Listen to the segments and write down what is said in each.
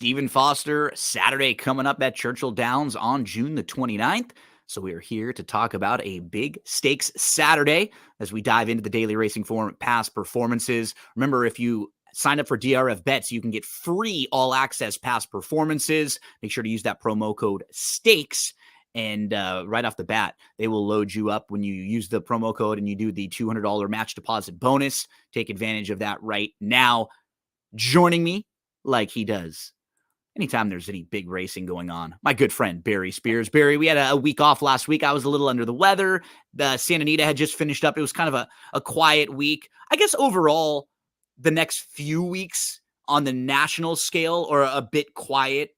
Stephen Foster, Saturday coming up at Churchill Downs on June the 29th. So we are here to talk about a big stakes Saturday as we dive into the Daily Racing Form past performances. Remember, if you sign up for DRF Bets, you can get free all-access past performances. Make sure to use that promo code STAKES. And right off the bat, they will load you up when you use the promo code and you do the $200 match deposit bonus. Take advantage of that right now. Joining me like he does anytime there's any big racing going on, my good friend Barry Spears. Barry, we had a week off last week. I was a little under the weather. The Santa Anita had just finished up. It was kind of a quiet week. I guess overall, the next few weeks on the national scale are a bit quiet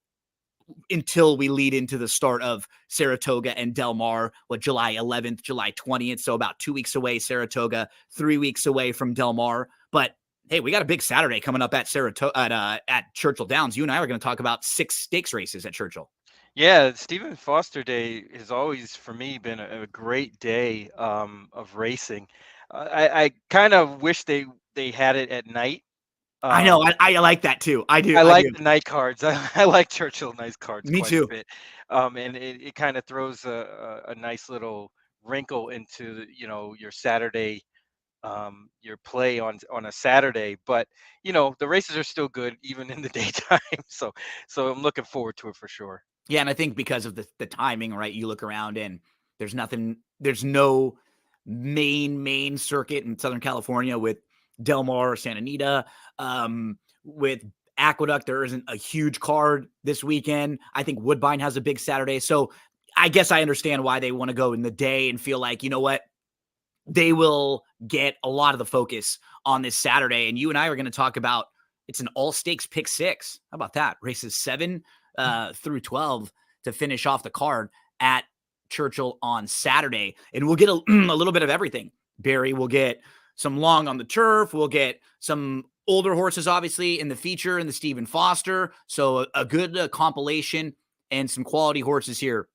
until we lead into the start of Saratoga and Del Mar, July 11th, July 20th. So about 2 weeks away, Saratoga, 3 weeks away from Del Mar. But hey, we got a big Saturday coming up at at Churchill Downs. You and I are going to talk about 6 stakes races at Churchill. Yeah, Stephen Foster Day has always, for me, been a great day of racing. I kind of wish they had it at night. I know. I like that too. I do. I I like do. the night cards. I like Churchill night cards Me quite a too. bit, and it kind of throws a nice little wrinkle into your Saturday, your play on a Saturday. But the races are still good even in the daytime. So I'm looking forward to it for sure. Yeah, and I think because of the timing, right? You look around and there's no main circuit in Southern California with Del Mar or Santa Anita. With Aqueduct, there isn't a huge card this weekend. I think Woodbine has a big Saturday. So I guess I understand why they want to go in the day and feel like, you know what? They will get a lot of the focus on this Saturday. And you and I are going to talk about it's an all stakes pick 6. How about that? Races 7 through 12 to finish off the card at Churchill on Saturday. And we'll get a little bit of everything. Barry will get some long on the turf. We'll get some older horses, obviously, in the feature in the Stephen Foster. So a good compilation and some quality horses here.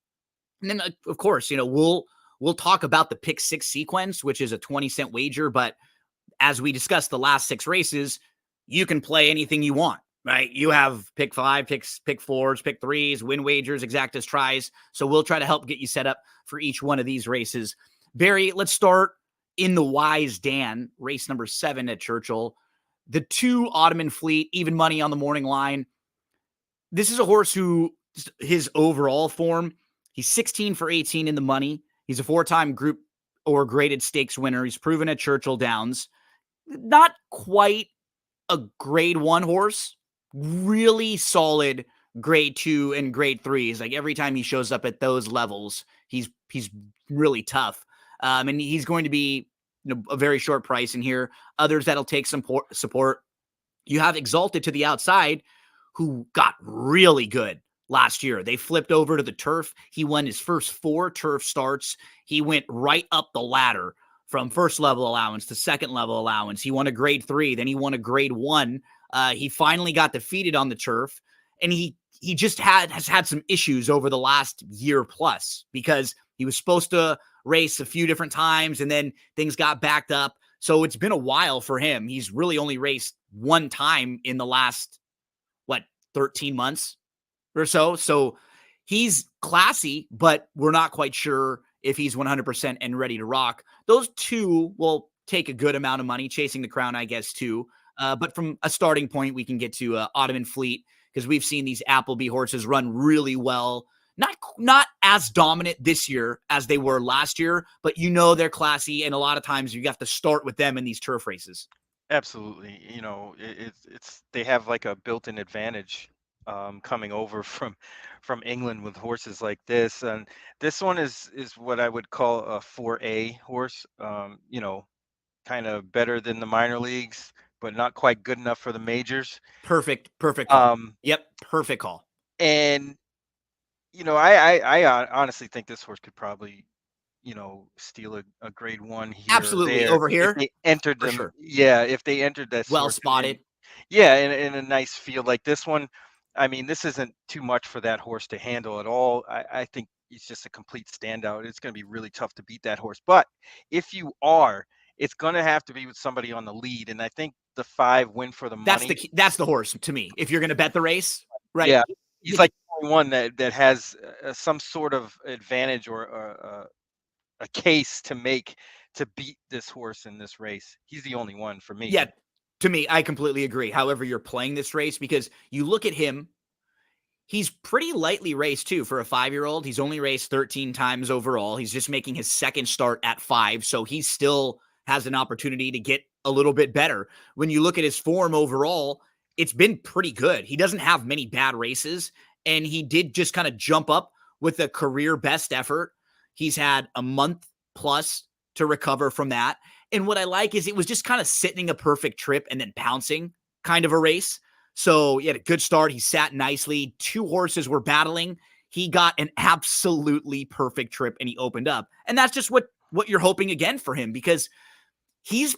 And then, of course, we'll talk about the pick 6 sequence, which is a 20-cent wager. But as we discussed the last 6 races, you can play anything you want, right? You have pick 5, pick 4s, pick 3s, win wagers, exactas, tries. So we'll try to help get you set up for each one of these races. Barry, let's start in the Wise Dan, race number 7 at Churchill. The 2 Ottoman Fleet, even money on the morning line. This is a horse who, his overall form, he's 16 for 18 in the money. He's a 4-time group or graded stakes winner. He's proven at Churchill Downs. Not quite a grade 1 horse, really solid grade 2 and grade 3s. Like every time he shows up at those levels, he's really tough. And he's going to be a very short price in here. Others that'll take some support. You have Exalted to the outside, who got really good last year. They flipped over to the turf. He won his first 4 turf starts. He went right up the ladder from first level allowance to second level allowance. He won a grade 3, then he won a grade 1. He finally got defeated on the turf, and he just has had some issues over the last year plus because he was supposed to race a few different times and then things got backed up. So it's been a while for him. He's really only raced 1 time in the last 13 months or so. So he's classy, but we're not quite sure if he's 100% and ready to rock. Those 2 will take a good amount of money, Chasing the Crown, I guess, too. But from a starting point, we can get to Ottoman Fleet because we've seen these Appleby horses run really well. Not as dominant this year as they were last year, but they're classy, and a lot of times you have to start with them in these turf races. Absolutely. It's they have like a built-in advantage coming over from England with horses like this. And this one is what I would call a 4A horse. Kind of better than the minor leagues, but not quite good enough for the majors. Perfect call. Um, Yep, perfect call. and I honestly think this horse could probably steal a grade 1 here Absolutely. or there Over here, if they entered for them. sure. Yeah, if they entered that Well sort spotted. in a nice field like this one. I mean, this isn't too much for that horse to handle at all. I think it's just a complete standout. It's going to be really tough to beat that horse. But if you are, it's going to have to be with somebody on the lead. And I think the 5 Win for the Money. That's the horse to me. If you're going to bet the race, right? Yeah, he's like the only one that has some sort of advantage or a case to make to beat this horse in this race. He's the only one for Yeah, me. to me, I completely agree. However, you're playing this race because you look at him, he's pretty lightly raced too for a 5-year-old. He's only raced 13 times overall. He's just making his second start at 5, so he still has an opportunity to get a little bit better. When you look at his form overall, it's been pretty good. He doesn't have many bad races, and he did just kind of jump up with a career best effort. He's had a month plus to recover from that. And what I like is it was just kind of sitting a perfect trip and then pouncing kind of a race. So he had a good start. He sat nicely. 2 horses were battling. He got an absolutely perfect trip and he opened up. And that's just what you're hoping again for him, because he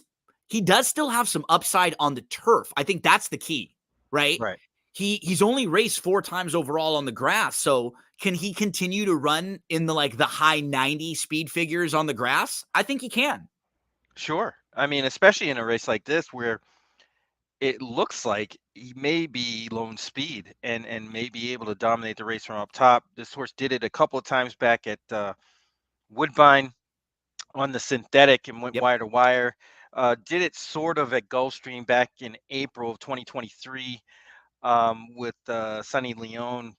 does still have some upside on the turf. I think that's the key, right? Right. He's only raced 4 times overall on the grass. So can he continue to run in the high 90 speed figures on the grass? I think he can. Sure. I mean, especially in a race like this where it looks like he may be lone speed and may be able to dominate the race from up top. This horse did it a couple of times back at Woodbine on the synthetic and went Yep. wire to wire. Did it sort of at Gulfstream back in April of 2023 with Sonny Leone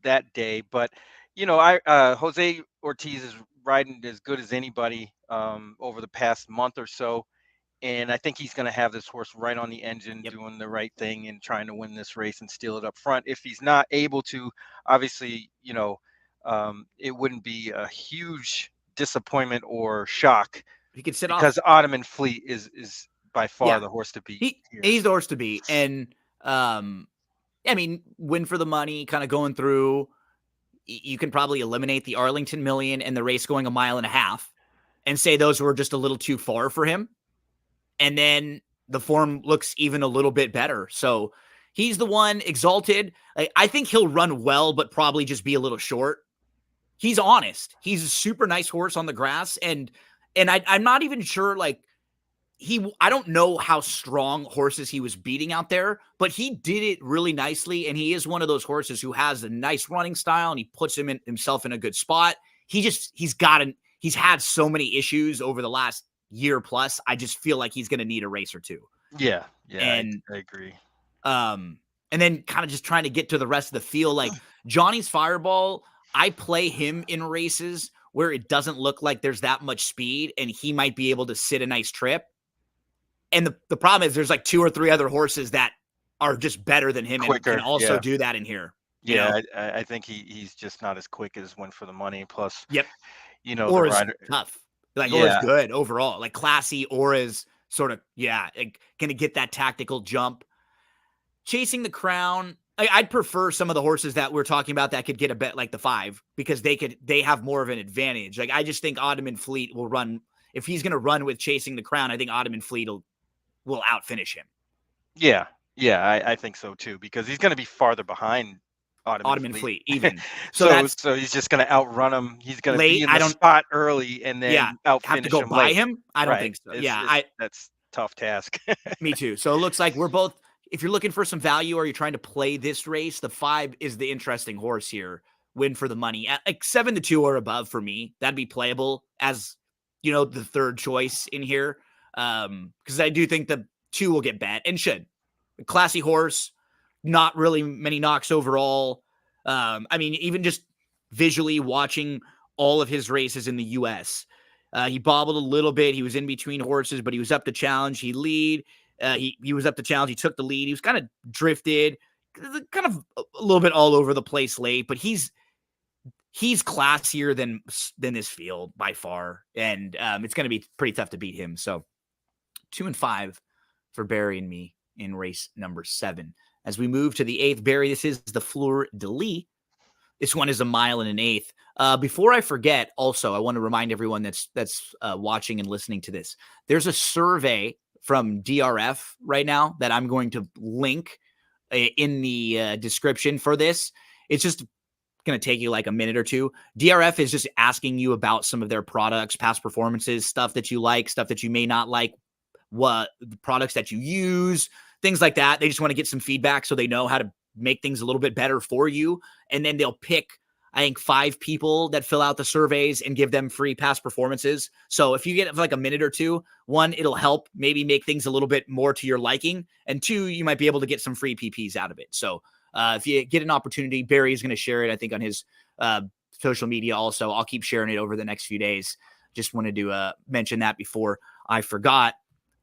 that day. But Jose Ortiz is riding as good as anybody over the past month or so. And I think he's going to have this horse right on the engine, Yep. doing the right thing and trying to win this race and steal it up front. If he's not able to, obviously, it wouldn't be a huge disappointment or shock He could sit off. because Ottoman Fleet is by far Yeah. the horse to beat here. He's the horse to beat. And I mean, win for the money, kind of going through. You can probably eliminate the Arlington Million and the race going a mile and a half and say those were just a little too far for him. And then the form looks even a little bit better. So he's the one exalted. I think he'll run well, but probably just be a little short. He's honest. He's a super nice horse on the grass. And I'm not even sure, I don't know how strong horses he was beating out there, but he did it really nicely. And he is one of those horses who has a nice running style and he puts himself in a good spot. He's had so many issues over the last year plus. I just feel like he's going to need a race or two. Yeah, And I agree. and then kind of just trying to get to the rest of the field, like Johnny's Fireball, I play him in races where it doesn't look like there's that much speed and he might be able to sit a nice trip. And the problem is there's like 2 or 3 other horses that are just better than him Quicker, and can also yeah. do that in here. Yeah, I think he's just not as quick as Win for the Money. Plus, Yep. the Or is rider. tough. Or is Yeah, good overall. Like classy, or is sort of, gonna get that tactical jump. Chasing the Crown, I'd prefer some of the horses that we're talking about that could get a bet like the 5 because they have more of an advantage. Like I just think Ottoman Fleet will run. If he's gonna run with Chasing the Crown, I think Ottoman Fleet will outfinish him. yeah, I think so too because he's going to be farther behind Ottoman Fleet. Fleet, even. So he's just going to outrun him. He's going to be in the spot early and then outfinish have to go him by late. him. I don't think so. That's tough task. Me too. So it looks like we're both. If you're looking for some value or you're trying to play this race, the 5 is the interesting horse here. Win for the money at like 7-2 or above for me. That'd be playable as the third choice in here. Because I do think the 2 will get bet and should. A classy horse, not really many knocks overall. I mean, even just visually watching all of his races in the U.S., he bobbled a little bit. He was in between horses, but he was up to challenge. He was up to challenge. He took the lead. He was kind of drifted, kind of a little bit all over the place late, but he's classier than this field by far. And it's going to be pretty tough to beat him. So 2 and 5 for Barry and me in race number 7. As we move to the 8th, Barry, this is the Fleur de Lis. This one is a mile and an eighth. Before I forget, also, I want to remind everyone that's watching and listening to this. There's a survey from DRF right now that I'm going to link in the description for this. It's just going to take you like a minute or two. DRF is just asking you about some of their products, past performances, stuff that you like, stuff that you may not like, what the products that you use, things like that. They just want to get some feedback so they know how to make things a little bit better for you. And then they'll pick, I think, 5 people that fill out the surveys and give them free past performances. So if you get like a minute or two, 1, it'll help maybe make things a little bit more to your liking. And 2, you might be able to get some free PPs out of it. So if you get an opportunity, Barry is going to share it, I think, on his social media also. I'll keep sharing it over the next few days. Just wanted to mention that before I forgot.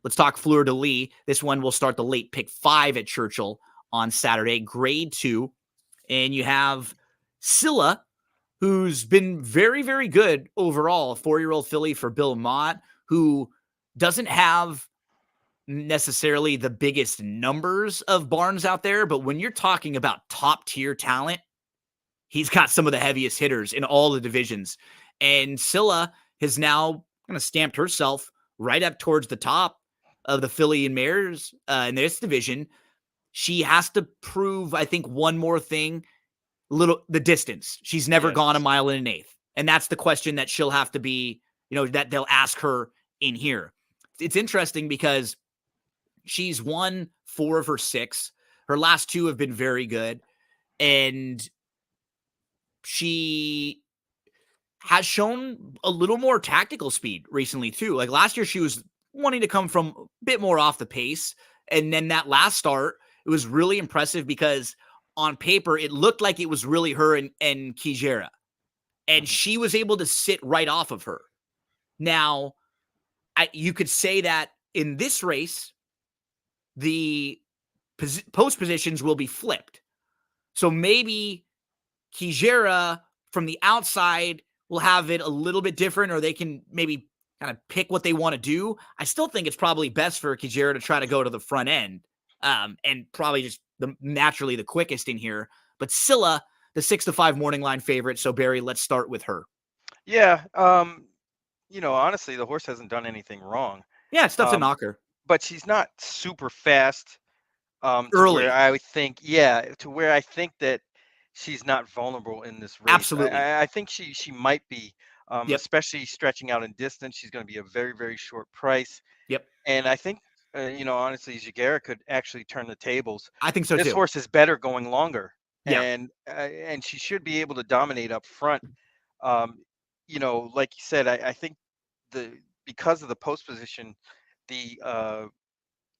Let's talk Fleur de Lis. This one will start the late pick 5 at Churchill on Saturday, grade 2. And you have Scylla, who's been very, very good overall, a 4-year-old filly for Bill Mott, who doesn't have necessarily the biggest numbers of barns out there. But when you're talking about top tier talent, he's got some of the heaviest hitters in all the divisions. And Scylla has now kind of stamped herself right up towards the top of the filly and mares in this division. She has to prove, I think, one more thing, the distance. She's never gone a mile and an eighth. And that's the question that she'll have to be, that they'll ask her in here. It's interesting because she's won 4 of her 6. Her last 2 have been very good. And she has shown a little more tactical speed recently too. Like last year, she was wanting to come from a bit more off the pace. And then that last start, it was really impressive because on paper, it looked like it was really her and Kijera. And she was able to sit right off of her. Now, you could say that in this race, the post positions will be flipped. So maybe Kijera from the outside will have it a little bit different, or they can maybe kind of pick what they want to do. I still think it's probably best for Kijera to try to go to the front end and probably just naturally the quickest in here. But Scylla, the 6-5 morning line favorite. So Barry, let's start with her. Yeah. Honestly, the horse hasn't done anything wrong. Yeah, stuff's a knocker. But she's not super fast. To Early. where I would think, to where I think that she's not vulnerable in this race. Absolutely. I think she might be, Yep. especially stretching out in distance. She's going to be a very, very short price. Yep. And I think, honestly, Jagera could actually turn the tables. I think so This too. horse is better going longer. Yeah. And she should be able to dominate up front. Like you said, I think because of the post position, the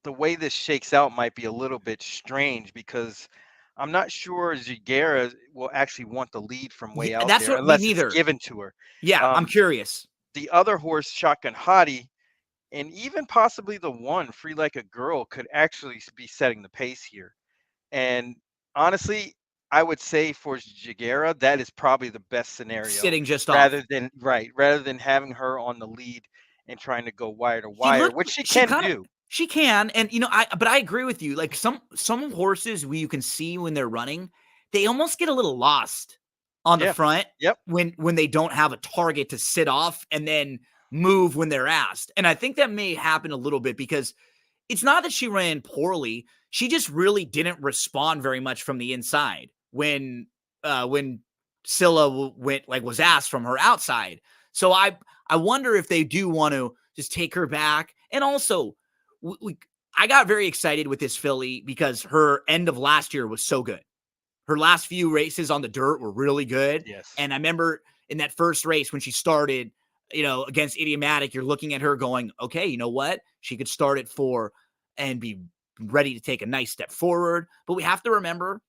way this shakes out might be a little bit strange because I'm not sure Jagera will actually want the lead from way out that's there what, unless me neither. it's given to her. Yeah, I'm curious. The other horse, Shotgun Hottie, and even possibly the one, Free Like a Girl, could actually be setting the pace here. And honestly, I would say for Jagera, that is probably the best scenario. Sitting just rather off. rather than having her on the lead and trying to go wire to wire, which she can do. She can, and but I agree with you. Like some horses you can see when they're running, they almost get a little lost on the front. Yep. When they don't have a target to sit off and then move when they're asked. And I think that may happen a little bit because it's not that she ran poorly. She just really didn't respond very much from the inside when Scylla was asked from her outside. So I wonder if they do want to just take her back. And also, I got very excited with this filly because her end of last year was so good. Her last few races on the dirt were really good. Yes. And I remember in that first race when she started, against Idiomatic, you're looking at her going, okay, you know what? She could start at 4 and be ready to take a nice step forward. But we have to remember,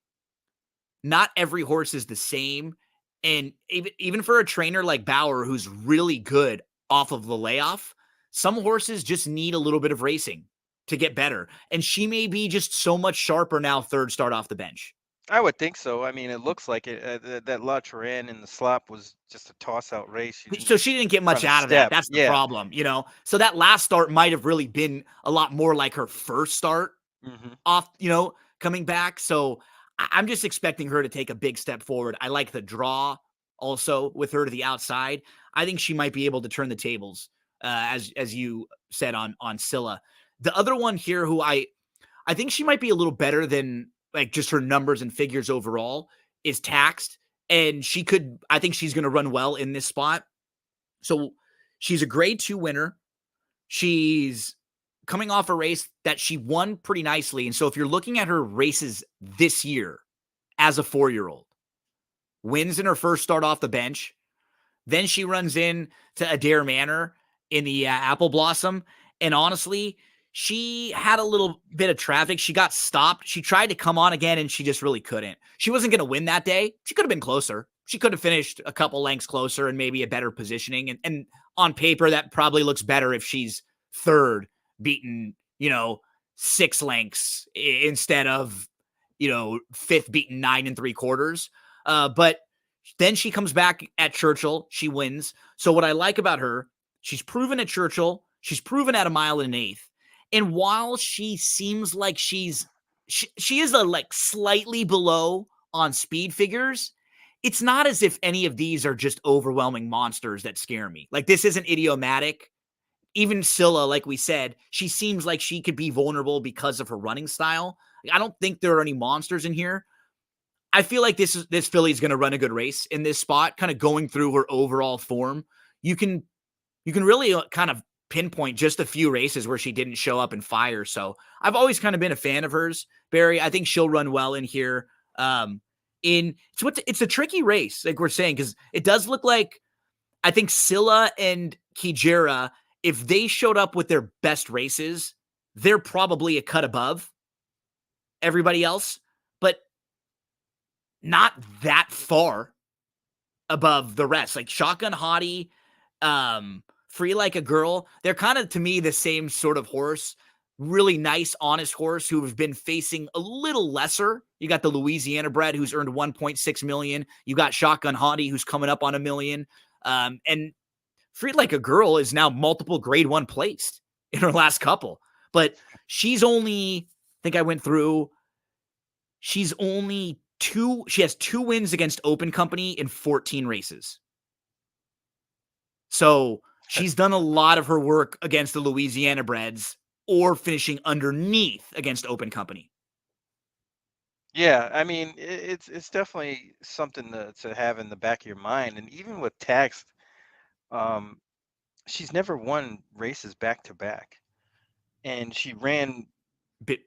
not every horse is the same. And even for a trainer like Bauer, who's really good off of the layoff, some horses just need a little bit of racing to get better. And she may be just so much sharper now, third start off the bench. I would think so. I mean, it looks like it. That La Touraine in the slop was just a toss-out race. So she didn't get much out of that. That's the problem, So that last start might have really been a lot more like her first start off, coming back. So I'm just expecting her to take a big step forward. I like the draw also with her to the outside. I think she might be able to turn the tables, as you said on Scylla. The other one here who I think she might be a little better than like just her numbers and figures overall is Taxed. And I think she's going to run well in this spot. So she's a grade 2 winner. She's coming off a race that she won pretty nicely. And so if you're looking at her races this year, as a 4-year-old. Wins in her first start off the bench. Then she runs in to Adair Manor in the Apple Blossom. And honestly, she had a little bit of traffic. She got stopped. She tried to come on again, and she just really couldn't. She wasn't going to win that day. She could have been closer. She could have finished a couple lengths closer and maybe a better positioning. And on paper, that probably looks better if she's third, beaten, 6 lengths instead of, fifth, beaten 9 3/4. But then she comes back at Churchill. She wins. So what I like about her, she's proven at Churchill. She's proven at a mile and an eighth. And while she seems like she is a like slightly below on speed figures, it's not as if any of these are just overwhelming monsters that scare me. Like this isn't idiomatic. Even Scylla, like we said, she seems like she could be vulnerable because of her running style. I don't think there are any monsters in here. I feel like this filly's going to run a good race in this spot, kind of going through her overall form. You can really kind of pinpoint just a few races where she didn't show up and fire. So I've always kind of been a fan of hers, Barry. I think she'll run well in here. It's a tricky race, like we're saying, because it does look like I think Scylla and Kijera, if they showed up with their best races, they're probably a cut above everybody else, but not that far above the rest. Like Shotgun Hottie, Free Like a Girl, they're kind of, to me, the same sort of horse. Really nice, honest horse who have been facing a little lesser. You got the Louisiana bred who's earned 1.6 million. You got Shotgun Hottie who's coming up on $1 million. And Free Like a Girl is now multiple grade 1 placed in her last couple. But she's only, I think I went through, she's only she has 2 wins against Open Company in 14 races. So she's done a lot of her work against the Louisiana breds or finishing underneath against Open Company. Yeah, I mean, it's definitely something to have in the back of your mind. And even with Tax, um, she's never won races back to back, and she ran Bit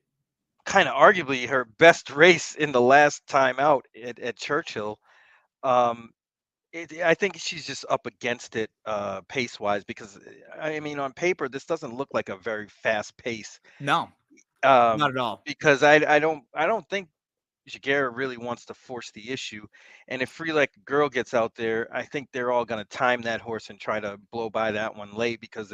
kind of arguably her best race in the last time out at Churchill. Um, I think she's just up against it pace wise because I mean on paper this doesn't look like a very fast pace. No, not Um, at all. because I don't think Jagera really wants to force the issue. And if Free Like a Girl gets out there, I think they're all going to time that horse and try to blow by that one late because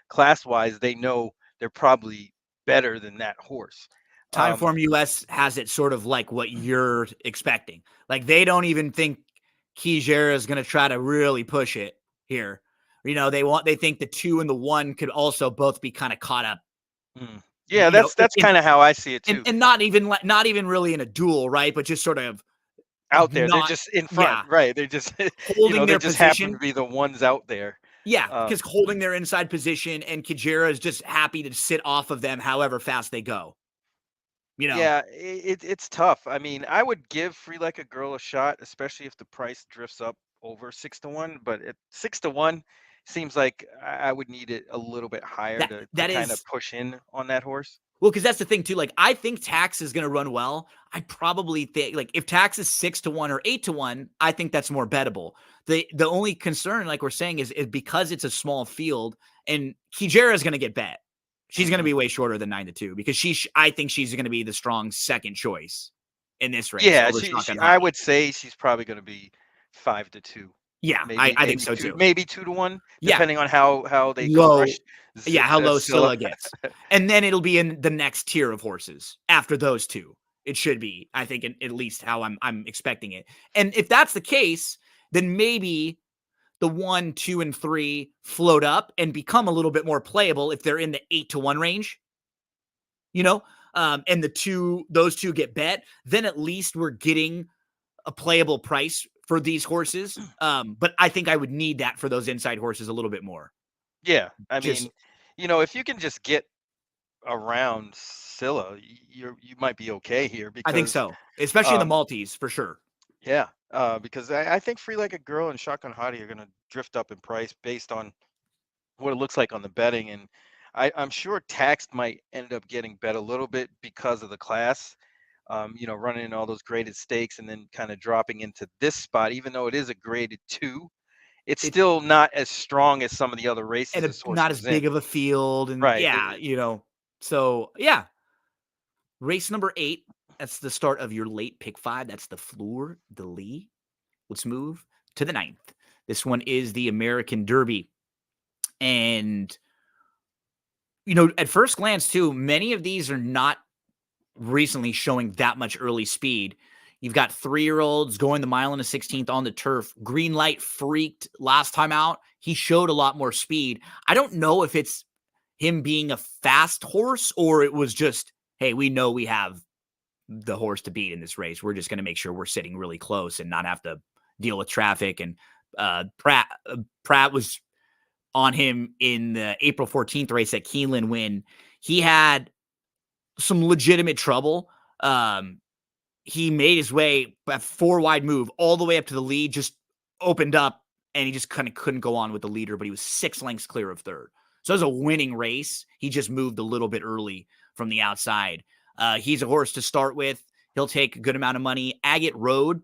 class wise they know they're probably better than that horse. Um, Timeform US has it sort of like what you're expecting. Like they don't even think Kijera is going to try to really push it here. They think the 2 and the 1 could also both be kind of caught up. mm. Yeah, that's kind of how I see it too. And not even really in a duel, right? But just sort of Out there, they're not, just in front, yeah, right? They're just holding they their just happen to position. be the ones out there. Yeah, Um, because holding their inside position, and Kijera is just happy to sit off of them however fast they go. Yeah, it's tough. I mean, I would give Free Like a Girl a shot, especially if the price drifts up over 6 to 1. But at 6 to 1, seems like I would need it a little bit higher that to that kind of is push in on that horse. Well, because that's the thing too. Like, I think Tax is going to run well. I probably think, like, if Tax is 6 to 1 or 8 to 1, I think that's more bettable. The only concern, like we're saying, is because it's a small field, and Kijera is going to get bet. She's going to Hmm. be way shorter than 9 to 2 because I think she's going to be the strong second choice in this race Yeah, over she Shotgun she I Hottie. would say she's probably going to be 5 to 2, Yeah, maybe I think maybe so two, too. maybe 2 to 1, Yeah, depending on how they low. crush Yeah, how low Scylla. Scylla gets. And then it'll be in the next tier of horses after those 2. It should be, I think, at least how I'm expecting it. And if that's the case, then maybe the 1, 2, and 3 float up and become a little bit more playable if they're in the 8 to 1 range, you know? And those two get bet, then at least we're getting a playable price for these horses. But I think I would need that for those inside horses a little bit more. Yeah, I Just mean, if you can just get around Scylla, you might be okay here I think because so, especially in the um Maltese for sure. yeah, because I think Free Like a Girl and Shotgun Hottie are gonna drift up in price based on what it looks like on the betting, and I'm sure Taxed might end up getting bet a little bit because of the class. running in all those graded stakes and then kind of dropping into this spot, even though it is a graded two, it's It still not as strong as some of the other races and this horse not as was in. big of a field, and Right. yeah, so yeah. Race number 8. That's the start of your late pick 5. That's the Fleur de Lis. Let's move to the 9th. This one is the American Derby. And, at first glance, too, many of these are not recently showing that much early speed. You've got 3-year-olds going the mile and a 16th on the turf. Green Light freaked last time out. He showed a lot more speed. I don't know if it's him being a fast horse or it was just, hey, we know we have the horse to beat in this race. We're just going to make sure we're sitting really close and not have to deal with traffic. And Pratt was on him in the April 14th race at Keeneland when he had some legitimate trouble. He made his way a 4-wide move all the way up to the lead, just opened up, and he just kind of couldn't go on with the leader, but he was 6 lengths clear of third. So it was a winning race. He just moved a little bit early from the outside. He's a horse to start with. He'll take a good amount of money. Agate Road,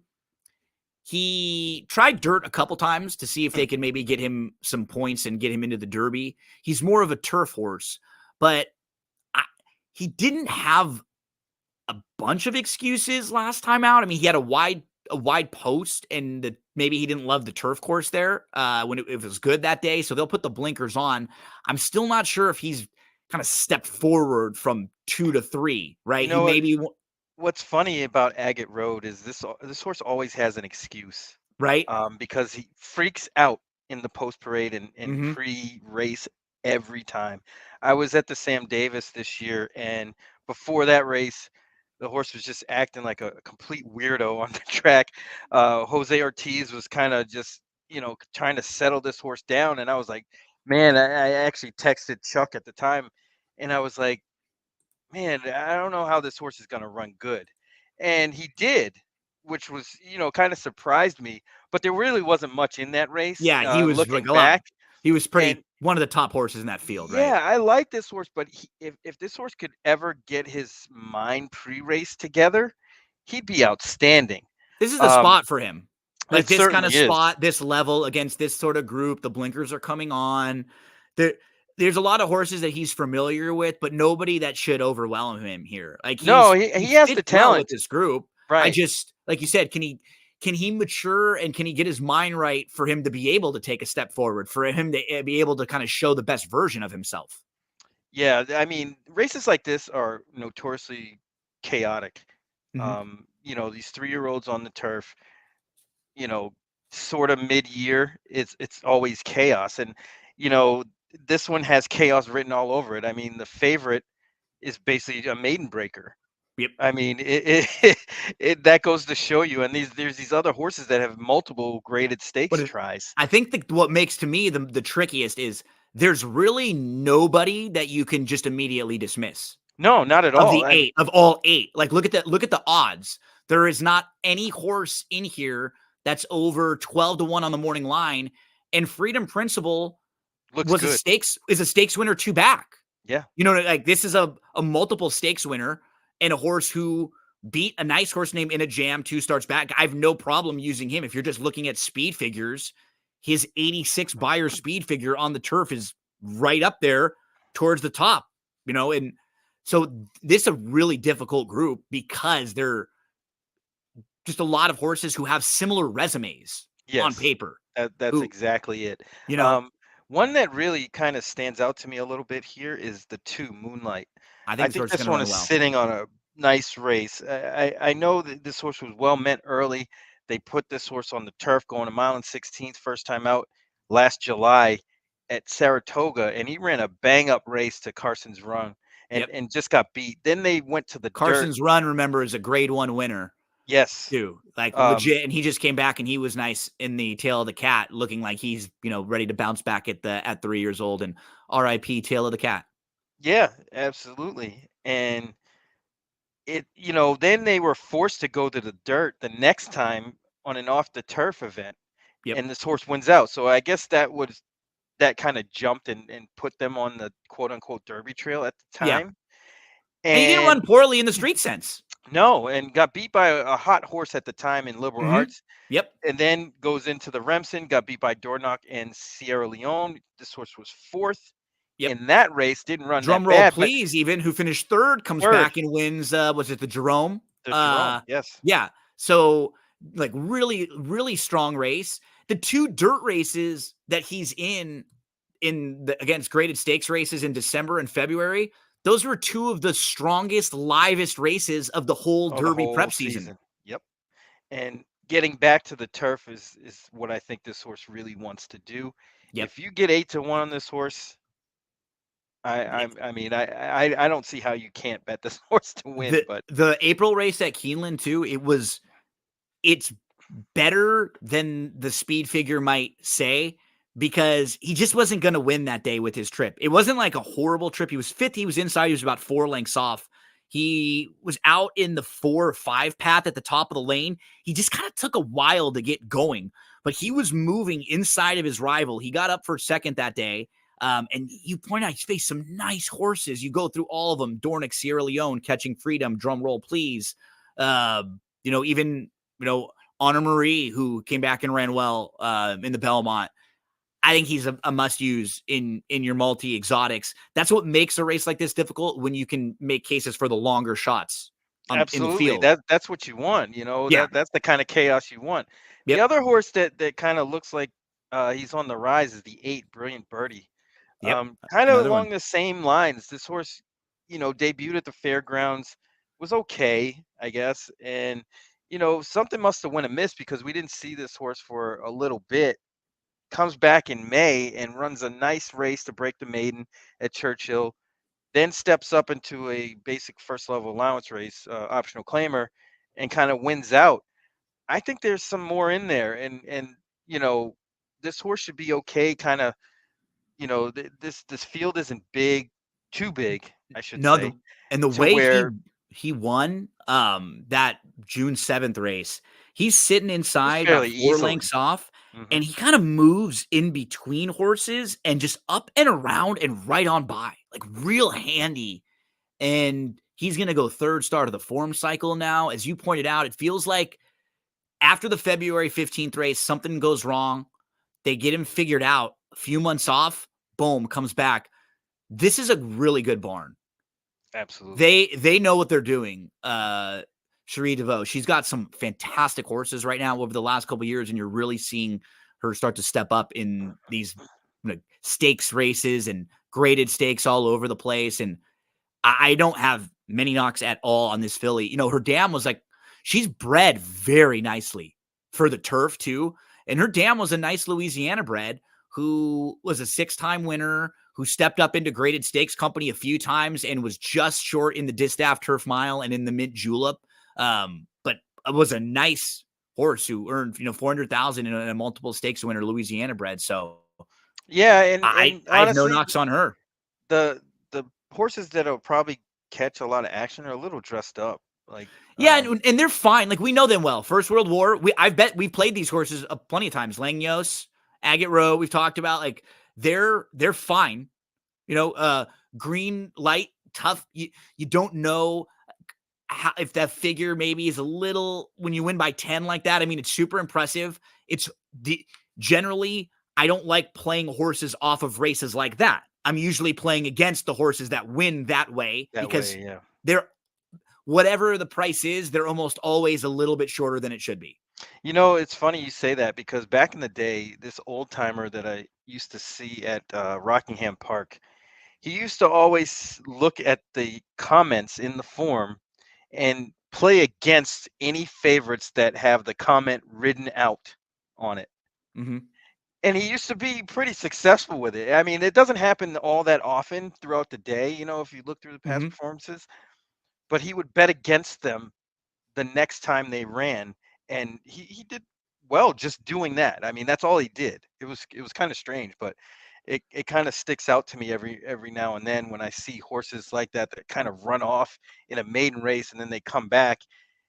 he tried dirt a couple times to see if they could maybe get him some points and get him into the Derby. He's more of a turf horse, but he didn't have a bunch of excuses last time out. I mean, he had a wide post, and maybe he didn't love the turf course there when it was good that day. So they'll put the blinkers on. I'm still not sure if he's kind of stepped forward from 2 to 3. Right? You He know what? maybe What's funny about Agate Road is this horse always has an excuse, right. because he freaks out in the post parade and Mm-hmm. pre-race every time. I was at the Sam Davis this year, and before that race, the horse was just acting like a complete weirdo on the track. Jose Ortiz was kind of just, trying to settle this horse down, and I was like, man, I actually texted Chuck at the time, and I was like, man, I don't know how this horse is going to run good. And he did, which was, kind of surprised me. But there really wasn't much in that race, Yeah, he was like looking a lot. back. He was And pretty one of the top horses in that field, right? yeah, I like this horse. But if this horse could ever get his mind pre-race together, he'd be outstanding. This is the Um, spot for him. Like it this kind of certainly is. spot, this level against this sort of group. The blinkers are coming on. There's a lot of horses that he's familiar with, but nobody that should overwhelm him here. Like No, he he has the fits well with talent, this group. I right? just, like you said, can he mature and can he get his mind right for him to be able to take a step forward, for him to be able to kind of show the best version of himself? Yeah, I mean, races like this are notoriously chaotic. Mm-hmm. These 3-year-olds on the turf, you know, sort of mid-year, it's always chaos. And, you know, this one has chaos written all over it. I mean, the favorite is basically a maiden breaker. Yep. I mean, that goes to show you. And there's these other horses that have multiple graded stakes But tries. I think what makes to me the trickiest is there's really nobody that you can just immediately dismiss No, not at of all. the 8 of all 8. Like look at the odds. There is not any horse in here that's over 12 to 1 on the morning line, and Freedom Principle Looks was a good. stakes winner 2 back. Yeah. Like this is a multiple stakes winner and a horse who beat a nice horse named In a Jam 2 starts back. I have no problem using him. If you're just looking at speed figures, his 86 buyer speed figure on the turf is right up there towards the top, and so this is a really difficult group because they're just a lot of horses who have similar resumes on Yes. paper. That's Who, exactly it. you know, Um, One that really kind of stands out to me a little bit here is the 2 Moonlight. I I think this think horse is this going to one run is well. sitting on a nice race. I know that this horse was well meant early. They put this horse on the turf going a mile and 16th first time out last July at Saratoga, and he ran a bang up race to Carson's Run and Yep. and just got beat. Then they went to the dirt. Carson's Run, remember, is a grade 1 winner Yes. too. Like Um, legit, and he just came back and he was nice in the Tail of the Cat, looking like he's, ready to bounce back at 3 years old, and RIP Tail of the Cat. yeah, absolutely. And then they were forced to go to the dirt the next time on an off the turf event, Yep. and this horse wins out. So I guess that kind of jumped and put them on the quote unquote derby trail at the Yeah. time. And he didn't And run poorly in the street sense. No, and got beat by a hot horse at the time in Liberal Hmm. Arts, Yep. and then goes into the Remsen, got beat by Dornoch and Sierra Leone. This horse was fourth Yep. in that race, didn't run that Drum roll, bad, but please. Even who finished third comes third, back and wins. Was it the Jerome? the Jerome, yes. Yeah. So like really, really strong race. The two dirt races that he's in the against graded stakes races in December and February, those were two of the strongest, livest races of the whole Oh, the Derby whole prep season. season. Yep. And getting back to the turf is what I think this horse really wants to do. Yep. If you get 8-1 on this horse, I don't see how you can't bet this horse to win. The But the April race at Keeneland too, it's better than the speed figure might say because he just wasn't going to win that day with his trip. It wasn't like a horrible trip. He was fifth. He was inside. He was about 4 lengths off. He was out in the 4 or 5 path at the top of the lane. He just kind of took a while to get going, but he was moving inside of his rival. He got up for second that day. And you point out, he's faced some nice horses. You go through all of them. Dornick, Sierra Leone, Catching Freedom, Drum Roll Please. Even, Honor Marie, who came back and ran well in the Belmont. I think he's a must use in your multi exotics. That's what makes a race like this difficult, when you can make cases for the longer shots in the absolutely, field. that's what you want. Yeah. That's the kind of chaos you want. The Yep. other horse that kind of looks like he's on the rise is the 8 Brilliant Birdie. Yep. Kind of Another along one. the same lines. This horse, debuted at the fairgrounds, was okay, I guess. And, something must have went amiss because we didn't see this horse for a little bit. Comes back in May and runs a nice race to break the maiden at Churchill, then steps up into a basic first level allowance race, optional claimer, and kind of wins out. I think there's some more in there. And, you know, this horse should be okay, kind of, this field isn't big, too big, I should No, say, the to way where he won that June 7th race, he's sitting it was inside about fairly 4 lengths easily. off, Hmm. and he kind of moves in between horses and just up and around and right on by, like real handy. And he's going to go third start of the form cycle now. As you pointed out, it feels like after the February 15th race, something goes wrong. They get him figured out. A few months off, boom, comes back. This is a really good barn. Absolutely. They know what they're doing. Cherie DeVoe, she's got some fantastic horses right now over the last couple of years, and you're really seeing her start to step up in these stakes races and graded stakes all over the place. And I don't have many knocks at all on this filly. Her dam was like, she's bred very nicely for the turf too. And her dam was a nice Louisiana bred who was a 6-time winner, who stepped up into graded stakes company a few times and was just short in the Distaff Turf Mile and in the Mint Julep. But it was a nice horse who earned, 400,000 in a multiple stakes winner, Louisiana bred. So Yeah, and I have no honestly, knocks on her. the horses that'll probably catch a lot of action are a little dressed up. Like, Yeah, and they're fine. Like, we know them well. First World War, I bet we've played these horses plenty of times. Langnos, Agate Row, we've talked about. Like, they're fine. Green light, tough. You don't know how, if that figure maybe is a little, when you win by 10 like that. I mean, it's super impressive. It's generally, I don't like playing horses off of races like that. I'm usually playing against the horses that win that way that because way, yeah. they're, whatever the price is, they're almost always a little bit shorter than it should be. It's funny you say that because back in the day, this old timer that I used to see at Rockingham Park, he used to always look at the comments in the form and play against any favorites that have the comment written out on it. Mm-hmm. And he used to be pretty successful with it. I mean, it doesn't happen all that often throughout the day, if you look through the past Mm-hmm. performances, but he would bet against them the next time they ran, and he did well just doing that. I mean, that's all he did. It was kind of strange, but it kind of sticks out to me every now and then when I see horses like that kind of run off in a maiden race and then they come back,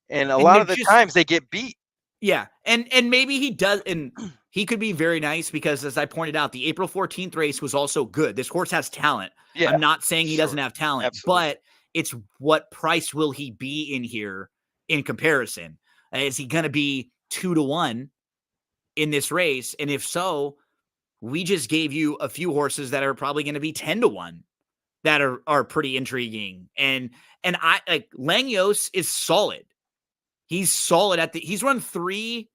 and a And lot they're of the just, times they get beat. yeah. And maybe he does, and he could be very nice because, as I pointed out, the April 14th race was also good. This horse has talent. I'm Yeah, not saying he doesn't sure. have talent, Absolutely. but It's what price will he be in here in comparison? Is he going to be 2-1 in this race? And if so, we just gave you a few horses that are probably going to be 10-1 that are pretty intriguing. And I like Langos is solid. He's solid he's run 3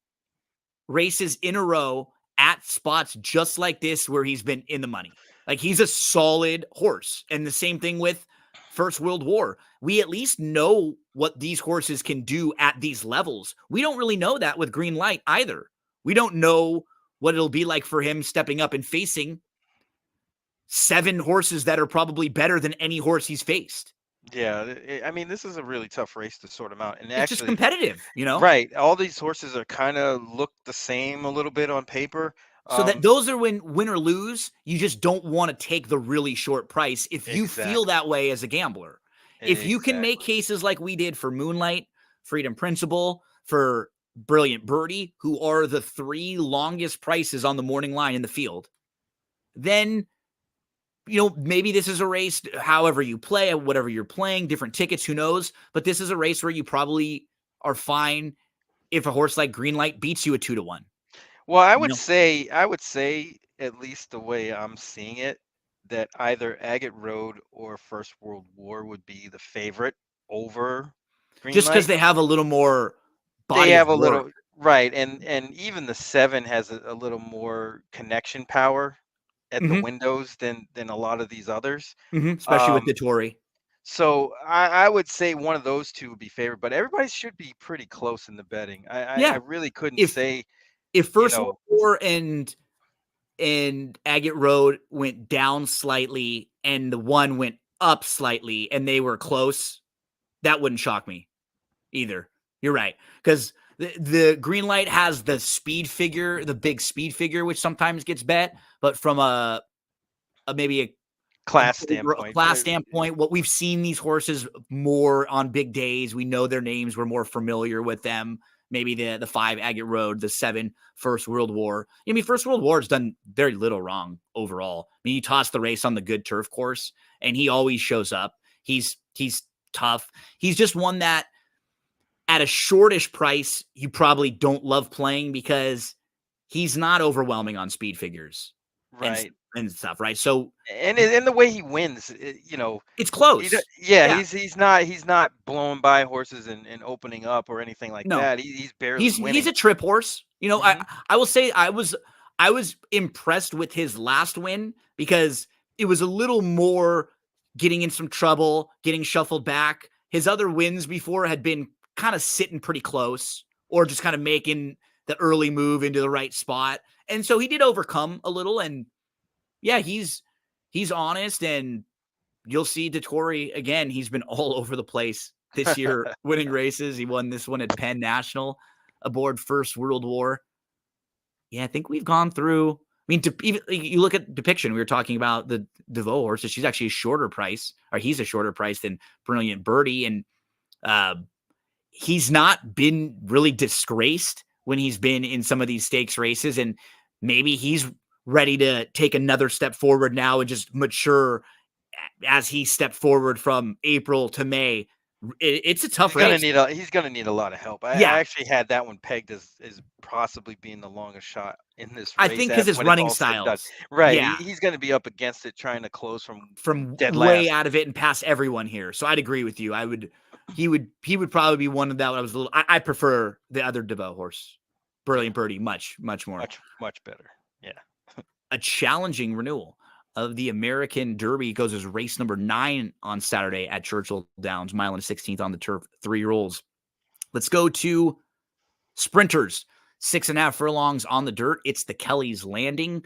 races in a row at spots just like this where he's been in the money. Like he's a solid horse. And the same thing with First World War. We at least know what these horses can do at these levels. We don't really know that with Green Light either. We don't know what it'll be like for him stepping up and facing 7 horses that are probably better than any horse he's faced. Yeah, I mean, this is a really tough race to sort them out. And It's just actually, competitive, right, all these horses are kind of look the same a little bit on paper. So that those are when win or lose, you just don't want to take the really short price if you feel Exactly. that way as a gambler. If you can make Exactly. cases like we did for Moonlight, Freedom Principle, for Brilliant Birdie, who are the 3 longest prices on the morning line in the field, then maybe this is a race, however you play, whatever you're playing, different tickets, who knows? But this is a race where you probably are fine if a horse like Greenlight beats you at 2-1. Well, I You would know, say at least the way I'm seeing it, that either Agate Road or First World War would be the favorite over just because Greenlight. they have a little more They body of have a work. little right, and even the 7 has a little more connection power at the Mm-hmm. windows than a lot of these others. Mm-hmm. Especially with Um, the Tory. so I would say one of those 2 would be favored, but everybody should be pretty close in the betting. I Yeah. really couldn't If say, if you First World know, War and Agate Road went down slightly and the one went up slightly and they were close, that wouldn't shock me either. You're right. Because the Green Light has the speed figure, the big speed figure, which sometimes gets bet, but from maybe a class standpoint. class standpoint, what we've seen these horses more on big days. We know their names. We're more familiar with them. Maybe the 5 Agate Road, the 7 First World War. I mean, First World War has done very little wrong overall. I mean, you toss the race on the good turf course, and he always shows up. He's tough. He's just one that at a shortish price, you probably don't love playing because he's not overwhelming on speed figures and Right. and stuff, right? So And the way he wins, it's close. yeah, Yeah. he's not blowing by horses and opening up or anything like No. that. He's barely He's winning. a trip horse. Hmm. I will say I was impressed with his last win because it was a little more getting in some trouble, getting shuffled back. His other wins before had been kind of sitting pretty close or just kind of making the early move into the right spot. And so he did overcome a little, and yeah, he's honest, and you'll see Dettori again. He's been all over the place this year, winning races. He won this one at Penn National aboard First World War. Yeah, I think we've gone through. I mean, even you look at Depiction. We were talking about the DeVoe horse. So she's actually a shorter price, or he's a shorter price than Brilliant Birdie, and uh, he's not been really disgraced when he's been in some of these stakes races, and maybe he's ready to take another step forward now and just mature as he stepped forward from April to May. It's a tough race. He's gonna need a lot of help. I Yeah, actually had that one pegged as possibly being the longest shot in this I race think because his when it's running all said and done. styles, Right, yeah, he's gonna be up against it trying to close from from dead way last. out of it and past everyone here. So I'd agree with you. He would probably be one of that. I was a little. I prefer the other DeVoe horse, Yeah, Brilliant Birdie, much more. much better. Yeah. A challenging renewal of the American Derby goes as race number 9 on Saturday at Churchill Downs, mile and 16th on the turf, 3 rolls. Let's go to sprinters. 6.5 furlongs on the dirt. It's the Kelly's Landing,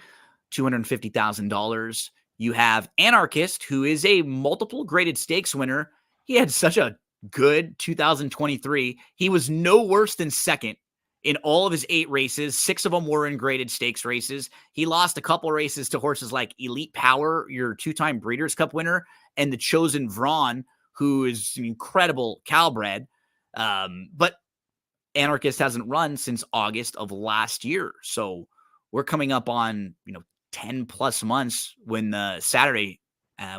$250,000. You have Anarchist, who is a multiple graded stakes winner. He had such a good 2023. He was no worse than second in all of his 8 races. 6 of them were in graded stakes races. He lost a couple races to horses like Elite Power, your 2-time Breeders' Cup winner, and the Chosen Vron, who is an incredible Calbred. But Anarchist hasn't run since August of last year. So we're coming up on, 10 plus months when the Saturday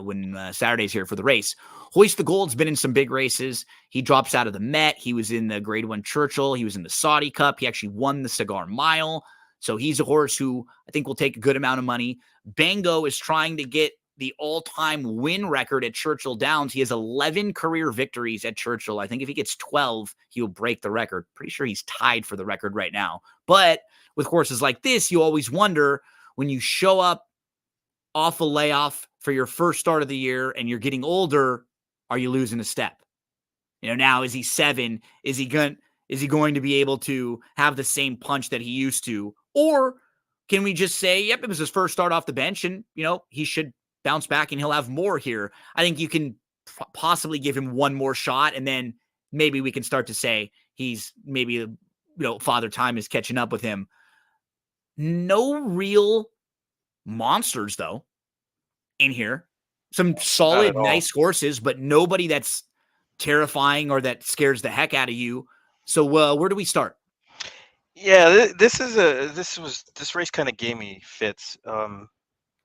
when Saturday's here for the race. Hoist the Gold's been in some big races. He drops out of the Met. He was in the Grade 1 Churchill. He was in the Saudi Cup. He actually won the Cigar Mile. So he's a horse who I think will take a good amount of money. Bango is trying to get the all-time win record at Churchill Downs. He has 11 career victories at Churchill. I think if he gets 12, he'll break the record. Pretty sure he's tied for the record right now. But with horses like this, you always wonder when you show up off a layoff for your first start of the year and you're getting older, are you losing a step? Now is he 7? Is he going to be able to have the same punch that he used to? Or can we just say, yep, it was his first start off the bench and, he should bounce back and he'll have more here. I think you can possibly give him one more shot and then maybe we can start to say he's maybe, Father Time is catching up with him. No real monsters though in here. Some solid, nice horses, but nobody that's terrifying or that scares the heck out of you. So where do we start? Yeah, this race kind of gave me fits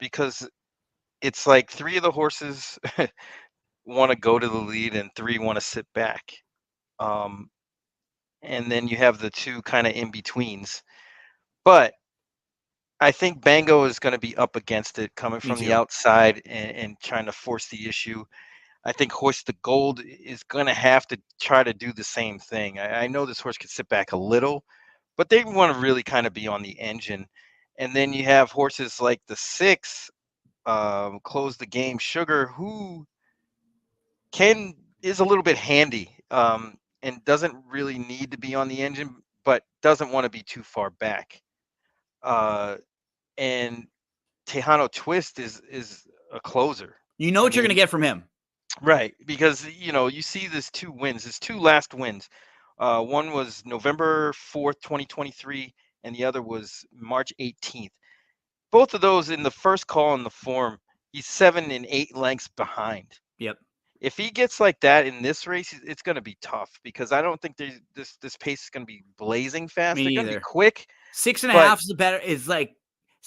because it's like 3 of the horses want to go to the lead and 3 want to sit back. And then you have the 2 kind of in betweens. But I think Bango is going to be up against it, coming from the outside and trying to force the issue. I think Hoist the Gold is going to have to try to do the same thing. I know this horse could sit back a little, but they want to really kind of be on the engine. And then you have horses like the 6, Close the Game Sugar, who is a little bit handy and doesn't really need to be on the engine, but doesn't want to be too far back. And Tejano Twist is a closer. You know what you're going to get from him. Right, because you see his 2 wins, his 2 last wins. One was November 4th, 2023, and the other was March 18th. Both of those in the first call in the form, he's 7 and 8 lengths behind. Yep. If he gets like that in this race, it's going to be tough because I don't think this pace is going to be blazing fast. They're going to be quick. 6.5 is the better. Is like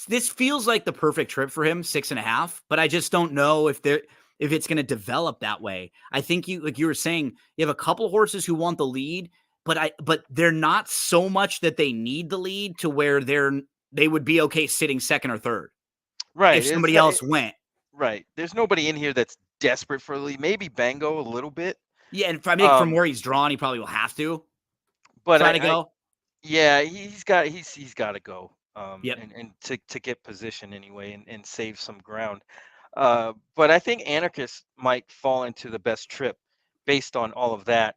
this feels like the perfect trip for him. 6.5, but I just don't know if it's going to develop that way. I think like you were saying, you have a couple of horses who want the lead, but they're not so much that they need the lead to where they would be okay sitting second or third. Right. If somebody else went. Right. There's nobody in here that's desperate for the lead. Maybe Bango a little bit. Yeah, and I think from where he's drawn, he probably will have to. But try to go. Yeah, he's got to go. Yep. And to get position anyway and save some ground. But I think Anarchist might fall into the best trip based on all of that.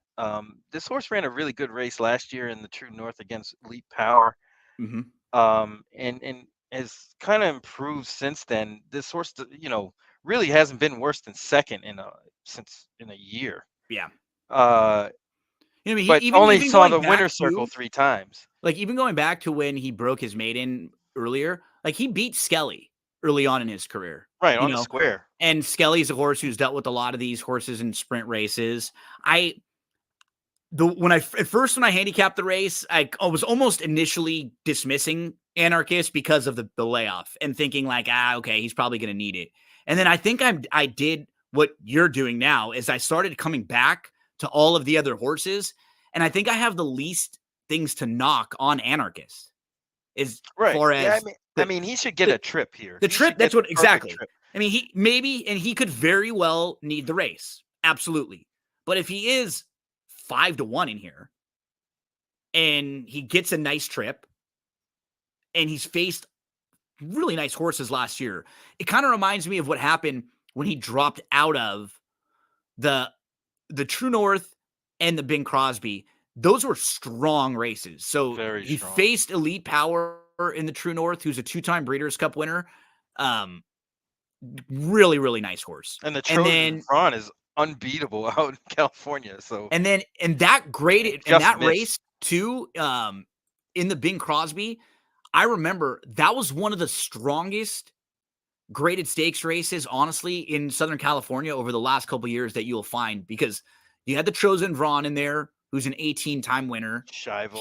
This horse ran a really good race last year in the True North against Elite Power. Mm-hmm. And has kind of improved since then. This horse, really hasn't been worse than second in a year. Yeah. But even only saw the winner's circle 3 times. Like even going back to when he broke his maiden earlier, like he beat Skelly early on in his career. Right, on the square. And Skelly's a horse who's dealt with a lot of these horses in sprint races. When I handicapped the race, I was almost initially dismissing Anarchist because of the layoff and thinking like, okay, he's probably going to need it. And then I think I did what you're doing now is I started coming back to all of the other horses. And I think I have the least things to knock on Anarchist. As far as he should get a trip here. The trip, that's what exactly. Trip. I mean, he could very well need the race. Absolutely. But if he is 5-1 in here and he gets a nice trip and he's faced really nice horses last year, it kind of reminds me of what happened when he dropped out of the True North and the Bing Crosby. Those were strong races. So he faced Elite Power in the True North, who's a 2-time Breeders' Cup winner. Really, really nice horse. And the Trojan Braun is unbeatable out in California. So and that race too, in the Bing Crosby, I remember that was one of the strongest graded stakes races, honestly, in Southern California over the last couple of years that you'll find, because you had the Trojan Braun in there, who's an 18-time winner. Scheibel.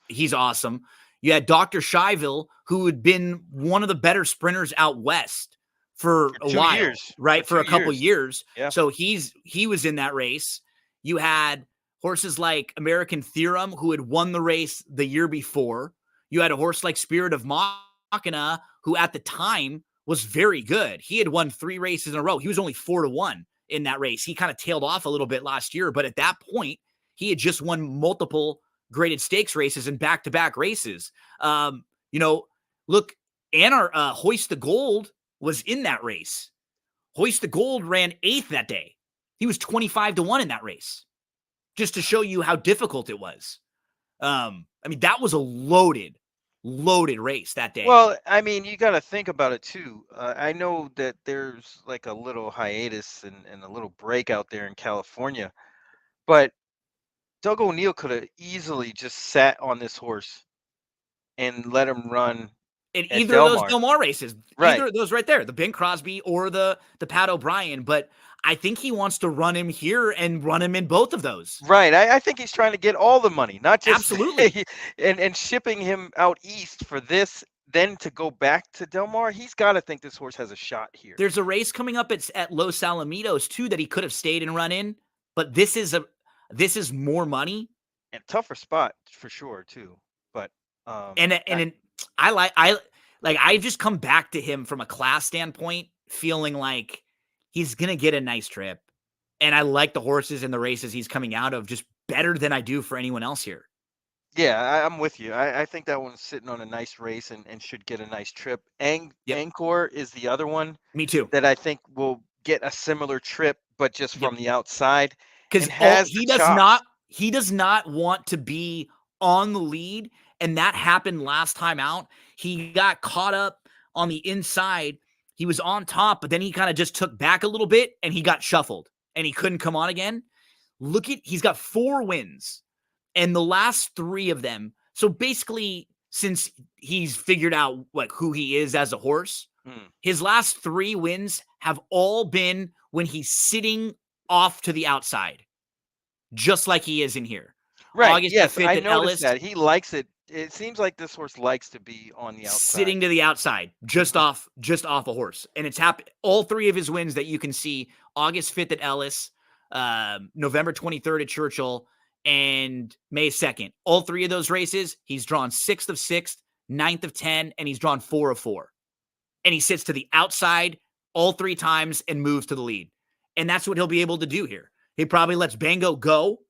He's awesome. You had Dr. Scheibel, who had been one of the better sprinters out west for For a 2 while, years. For right? For 2 a couple years. years. Yeah. So he was in that race. You had horses like American Theorem, who had won the race the year before. You had a horse like Spirit of Machina, who at the time was very good. He had won 3 races in a row. He was only 4-1 in that race. He kind of tailed off a little bit last year, but at that point, he had just won multiple graded stakes races and back-to-back races. You know, look, Hoist the Gold was in that race. Hoist the Gold ran 8th that day. He was 25-1 in that race, just to show you how difficult it was. I mean, that was a loaded race that day. Well, I mean, you got to think about it too. I know that there's like a little hiatus and a little break out there in California, but Doug O'Neill could have easily just sat on this horse and let him run In at either of Del those Mar. Del Mar races, Right. either of those right there, the Ben Crosby or the Pat O'Brien. But I think he wants to run him here and run him in both of those. Right. I think he's trying to get all the money, not just Absolutely. and shipping him out east for this, then to go back to Del Mar. He's got to think this horse has a shot here. There's a race coming up at Los Alamitos too that he could have stayed and run in, but this is more money And tougher spot for sure too. But I've just come back to him from a class standpoint, feeling like he's gonna get a nice trip, and I like the horses and the races he's coming out of just better than I do for anyone else here. yeah, I'm with you. I think that one's sitting on a nice race and should get a nice trip. Yep, Angkor is the other one me too. that I think will get a similar trip, but just Yep, from the outside because and has the chops. he does not want to be on the lead, and that happened last time out. He got caught up on the inside. He was on top, but then he kind of just took back a little bit, and he got shuffled, and he couldn't come on again. He's got 4 wins, and the last 3 of them. So basically, since he's figured out like who he is as a horse, Mm. his last 3 wins have all been when he's sitting off to the outside, just like he is in here. Right. August the Yes, 5th I at noticed Ellis, that. He likes it. It seems like this horse likes to be on the outside. sitting to the outside, just Mhm. off a horse. And it's happened. All 3 of his wins that you can see: August 5th at Ellis, November 23rd at Churchill, and May 2nd. All 3 of those races, he's drawn 6th of 6th, 9th of 10, and he's drawn 4 of 4. And he sits to the outside all 3 times and moves to the lead. And that's what he'll be able to do here. He probably lets Bango go,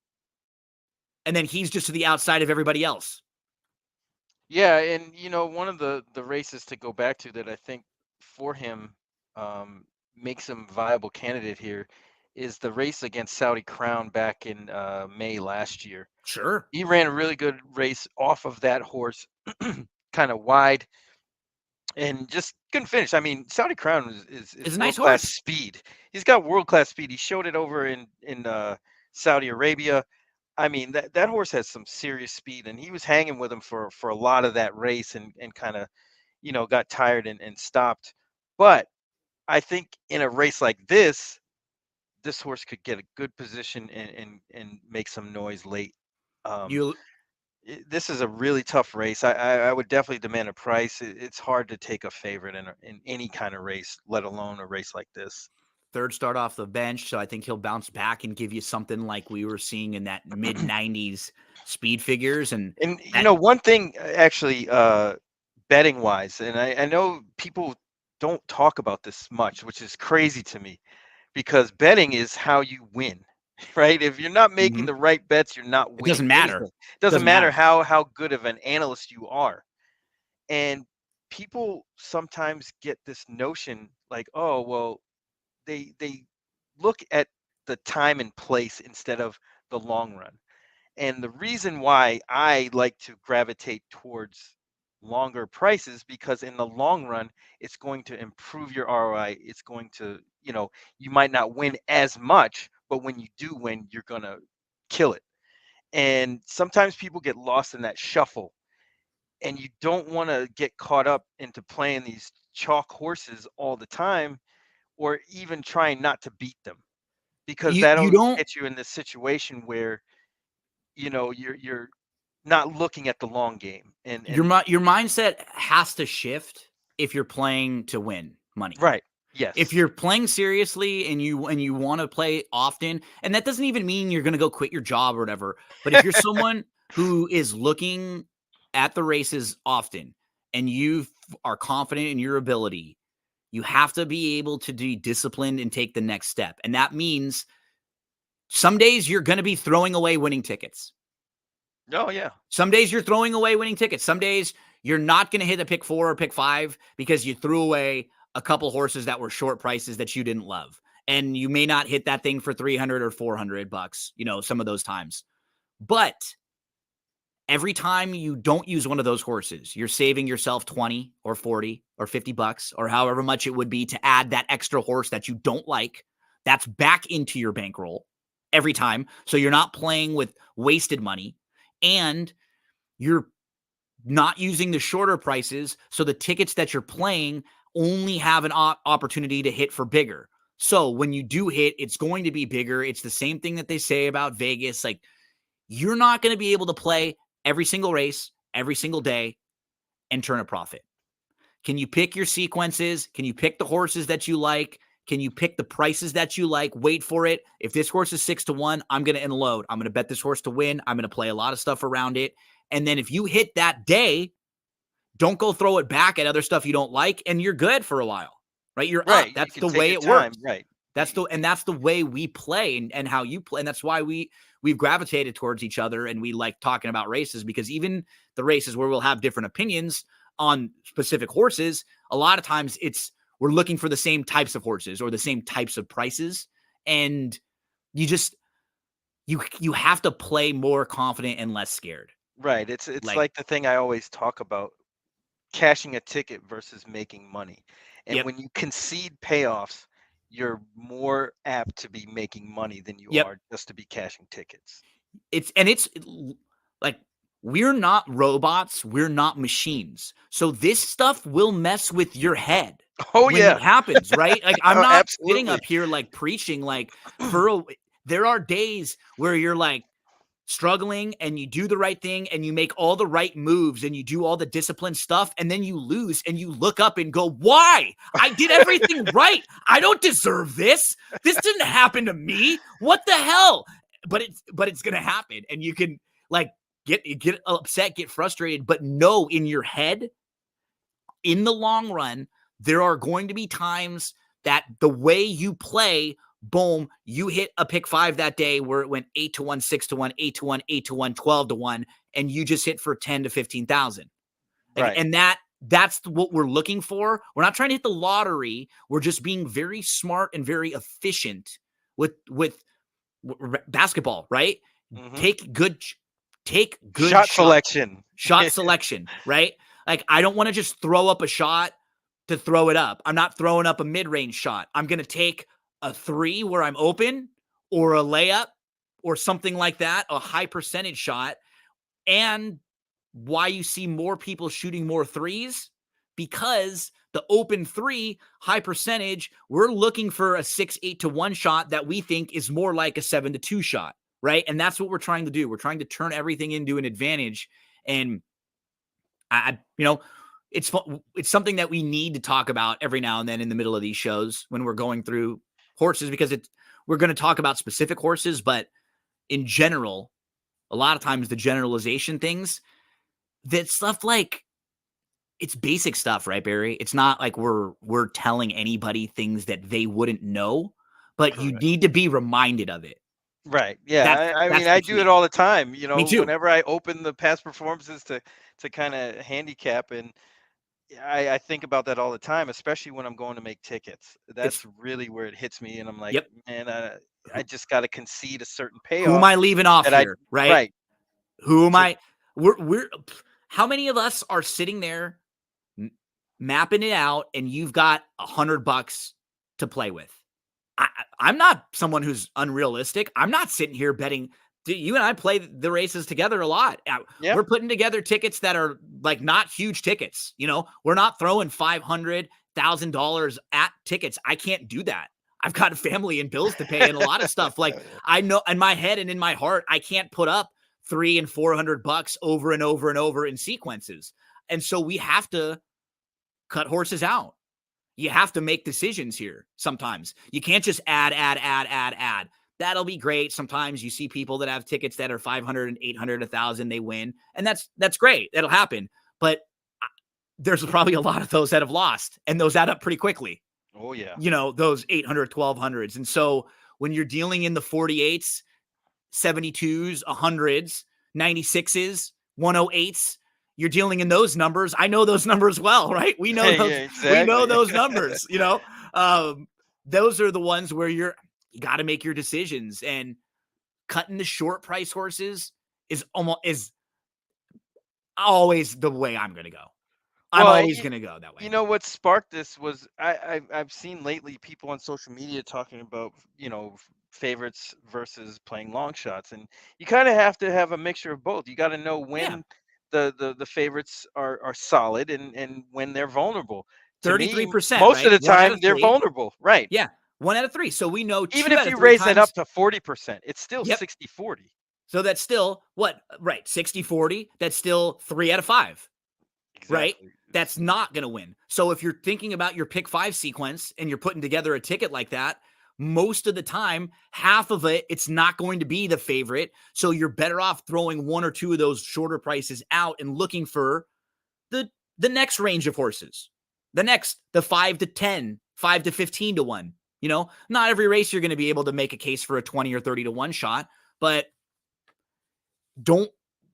and then he's just to the outside of everybody else. Yeah, and one of the races to go back to that I think for him makes him viable candidate here is the race against Saudi Crown back in May last year. Sure. He ran a really good race off of that horse, kind of wide, and just couldn't finish. I mean, Saudi Crown is It's a nice world class horse. speed. He's got world class speed. He showed it over in Saudi Arabia. I mean, that horse has some serious speed, and he was hanging with him for a lot of that race, and kind of got tired and stopped. But I think in a race like this horse could get a good position and make some noise late. Um, You this is a really tough race. I would definitely demand a price. It's hard to take a favorite in any kind of race, let alone a race like this. third start off the bench, so I think he'll bounce back and give you something like we were seeing in that mid 90s speed figures. And And that, one thing actually, betting wise, and I know people don't talk about this much, which is crazy to me, because betting is how you win, right? If you're not making mhm, the right bets, you're not it winning doesn't anything. matter. Doesn't Doesn't matter matter. how good of an analyst you are. And people sometimes get this notion like, oh, well, they look at the time and place instead of the long run. And the reason why I like to gravitate towards longer prices, because in the long run, it's going to improve your ROI. It's going to, you might not win as much, but when you do win, you're going to kill it. And sometimes people get lost in that shuffle, and you don't want to get caught up into playing these chalk horses all the time, or even trying not to beat them, because You that'll don't get you in this situation where you're not looking at the long game. And your mindset has to shift if you're playing to win money. right. If Yes. you're playing seriously and you want to play often, and that doesn't even mean you're going to go quit your job or whatever, but if you're someone who is looking at the races often and you are confident in your ability, you have to be able to be disciplined and take the next step. And that means some days you're going to be throwing away winning tickets. Oh yeah. Some days you're throwing away winning tickets. Some days you're not going to hit a pick 4 or pick 5 because you threw away a couple horses that were short prices that you didn't love. And you may not hit that thing for 300 or 400 bucks, some of those times. But every time you don't use one of those horses, you're saving yourself 20 or 40 or 50 bucks or however much it would be to add that extra horse that you don't like. That's back into your bankroll every time. So you're not playing with wasted money, and you're not using the shorter prices. So the tickets that you're playing only have an opportunity to hit for bigger. So when you do hit, it's going to be bigger. It's the same thing that they say about Vegas. Like, you're not going to be able to play every single race, every single day, and turn a profit. Can you pick your sequences? Can you pick the horses that you like? Can you pick the prices that you like? Wait for it. If this horse is 6-1, I'm going to unload. I'm going to bet this horse to win. I'm going to play a lot of stuff around it. And then if you hit that day, don't go throw it back at other stuff you don't like, and you're good for a while, right? You're up. Right. You That's can the take way your it time. works. Right. That's the way we play and how you play. And that's why we've gravitated towards each other, and we like talking about races, because even the races where we'll have different opinions on specific horses, a lot of times we're looking for the same types of horses or the same types of prices. And you have to play more confident and less scared. Right. It's Like, like the thing I always talk about, cashing a ticket versus making money. And yep, when you concede payoffs, you're more apt to be making money than you yep. are just to be cashing tickets. It's like, we're not robots, we're not machines. So this stuff will mess with your head Oh when it yeah. happens, right? Like, I'm Oh, not sitting absolutely. up here like preaching like there are days where you're like struggling and you do the right thing and you make all the right moves and you do all the disciplined stuff, and then you lose and you look up and go, why? I did everything right. I don't deserve this. This didn't happen to me. What the hell? But it's gonna happen, and you can like get upset, get frustrated, but know in your head, in the long run, there are going to be times that the way you play, boom, you hit a pick 5 that day where it went 8-1, 6-1, 8-1, 8-1, 12-1, and you just hit for 10 to 15,000. Like, Right. and that's what we're looking for. We're not trying to hit the lottery. We're just being very smart and very efficient with basketball, right? Hmm. Take good Shot shots. selection. Shot selection, right? Like, I don't want to just throw up a shot to throw it up. I'm not throwing up a mid-range shot. I'm going to take a 3 where I'm open, or a layup or something like that, a high percentage shot. And why you see more people shooting more threes, because the open 3, high percentage, we're looking for a 6-8-1 shot that we think is more like a 7-2 shot, right? And that's what we're trying to do. We're trying to turn everything into an advantage. And it's something that we need to talk about every now and then in the middle of these shows when we're going through horses, because we're going to talk about specific horses, but in general, a lot of times the generalization things, that stuff, like, it's basic stuff, right, Barry? It's not like we're telling anybody things that they wouldn't know, but you Correct. need to be reminded of it. Right. Yeah. That's I mean, that's I the do it key. all the time. Me too. Whenever I open the past performances to kind of handicap, and I think about that all the time, especially when I'm going to make tickets. It's That's really where it hits me, and I'm like, Yep. man, I Who, just got to concede a certain who am payoff I leaving off that I here, right? right Who am to I? We're How many of us are sitting there mapping it out, and you've got $100 to play with? I'm not someone who's unrealistic. I'm not sitting here betting. You and I play the races together a lot. yeah. We're putting together tickets that are like not huge tickets. We're not throwing $500,000 at tickets. I can't do that. I've got a family and bills to pay and a lot of stuff. Like, I know in my head and in my heart, I can't put up $300 and $400 over and over and over in sequences. And so we have to cut horses out. you have to make decisions here. Sometimes you can't just add. That'll be great. Sometimes you see people that have tickets that are 500 and 800, 1,000, they win. And that's great. That'll happen. But there's probably a lot of those that have lost, and those add up pretty quickly. Oh yeah. Those 800, 1,200s. And so when you're dealing in the 48s, 72s, 100s, 96s, 108s, you're dealing in those numbers. I know those numbers well, right? We know those, Yeah, exactly. we know those numbers, those are the ones where you got to make your decisions, and cutting the short price horses is always the way I'm going to go. I'm Well, always going to go that way. you know what sparked this was I've seen lately people on social media talking about favorites versus playing long shots, and you kind of have to have a mixture of both. You got to know Yeah. when the favorites are solid and when they're vulnerable. To me, 33%, most of right? the One out time of they're three. vulnerable, right? Yeah. 1 out of 3. So we know Even 2 if out of you 3 raise it up times. to 40%, it's still Yep. 60-40. So that's still what? Right. 60-40. That's still 3 out of 5. Right? Exactly. That's not going to win. So if you're thinking about your pick 5 sequence and you're putting together a ticket like that, most of the time, half of it, it's not going to be the favorite. So you're better off throwing 1 or 2 of those shorter prices out and looking for the next range of horses. The 5 to 10, 5 to 15 to 1. Not every race you're going to be able to make a case for a 20 or 30 to 1 shot, but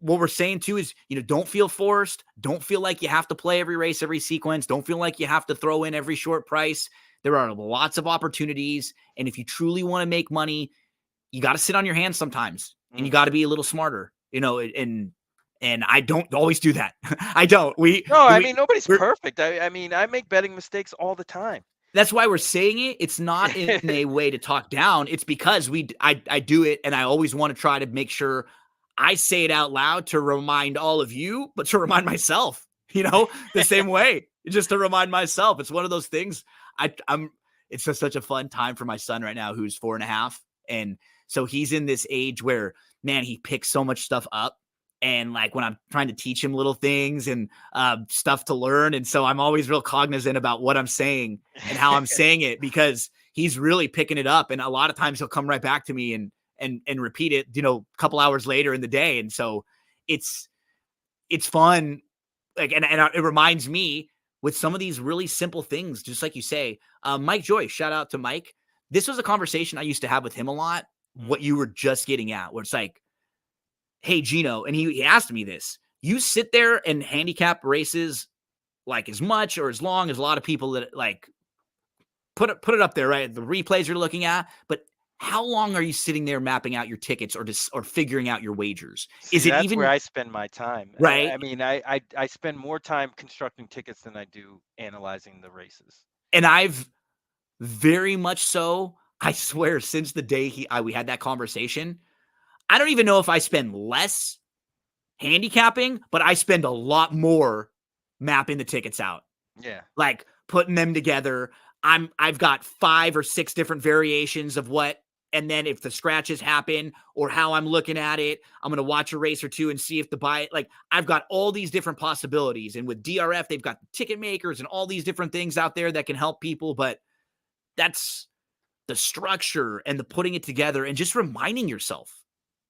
what we're saying too is, don't feel forced. Don't feel like you have to play every race, every sequence. Don't feel like you have to throw in every short price. There are lots of opportunities. And if you truly want to make money, you got to sit on your hands sometimes, and you got to be a little smarter, and I don't always do that. I don't. No, I mean, nobody's perfect. I mean, I make betting mistakes all the time. That's why we're saying it. It's not in a way to talk down. It's because I do it, and I always want to try to make sure I say it out loud to remind all of you, but to remind myself, the same way, just to remind myself. It's one of those things. It's just such a fun time for my son right now, who's 4.5. And so he's in this age where, man, he picks so much stuff up. And like when I'm trying to teach him little things and stuff to learn. And so I'm always real cognizant about what I'm saying and how I'm saying it, because he's really picking it up. And a lot of times he'll come right back to me and repeat it, a couple hours later in the day. And so it's fun. Like, and it reminds me with some of these really simple things, just like you say, Mike Joyce, shout out to Mike. This was a conversation I used to have with him a lot. What you were just getting at, where it's like, hey, Gino, and he asked me this, you sit there and handicap races like as much or as long as a lot of people that like put it up there, right? The replays you're looking at, but how long are you sitting there mapping out your tickets or figuring out your wagers? See, Is it that's even where I spend my time. right? I mean, I spend more time constructing tickets than I do analyzing the races. And I've very much so, I swear, since the day we had that conversation, I don't even know if I spend less handicapping, but I spend a lot more mapping the tickets out. Yeah. Like putting them together. I've got 5 or 6 different variations of what, and then if the scratches happen or how I'm looking at it, I'm going to watch a race or two and see if the buy, like I've got all these different possibilities. And with DRF, they've got the ticket makers and all these different things out there that can help people. But that's the structure and the putting it together and just reminding yourself,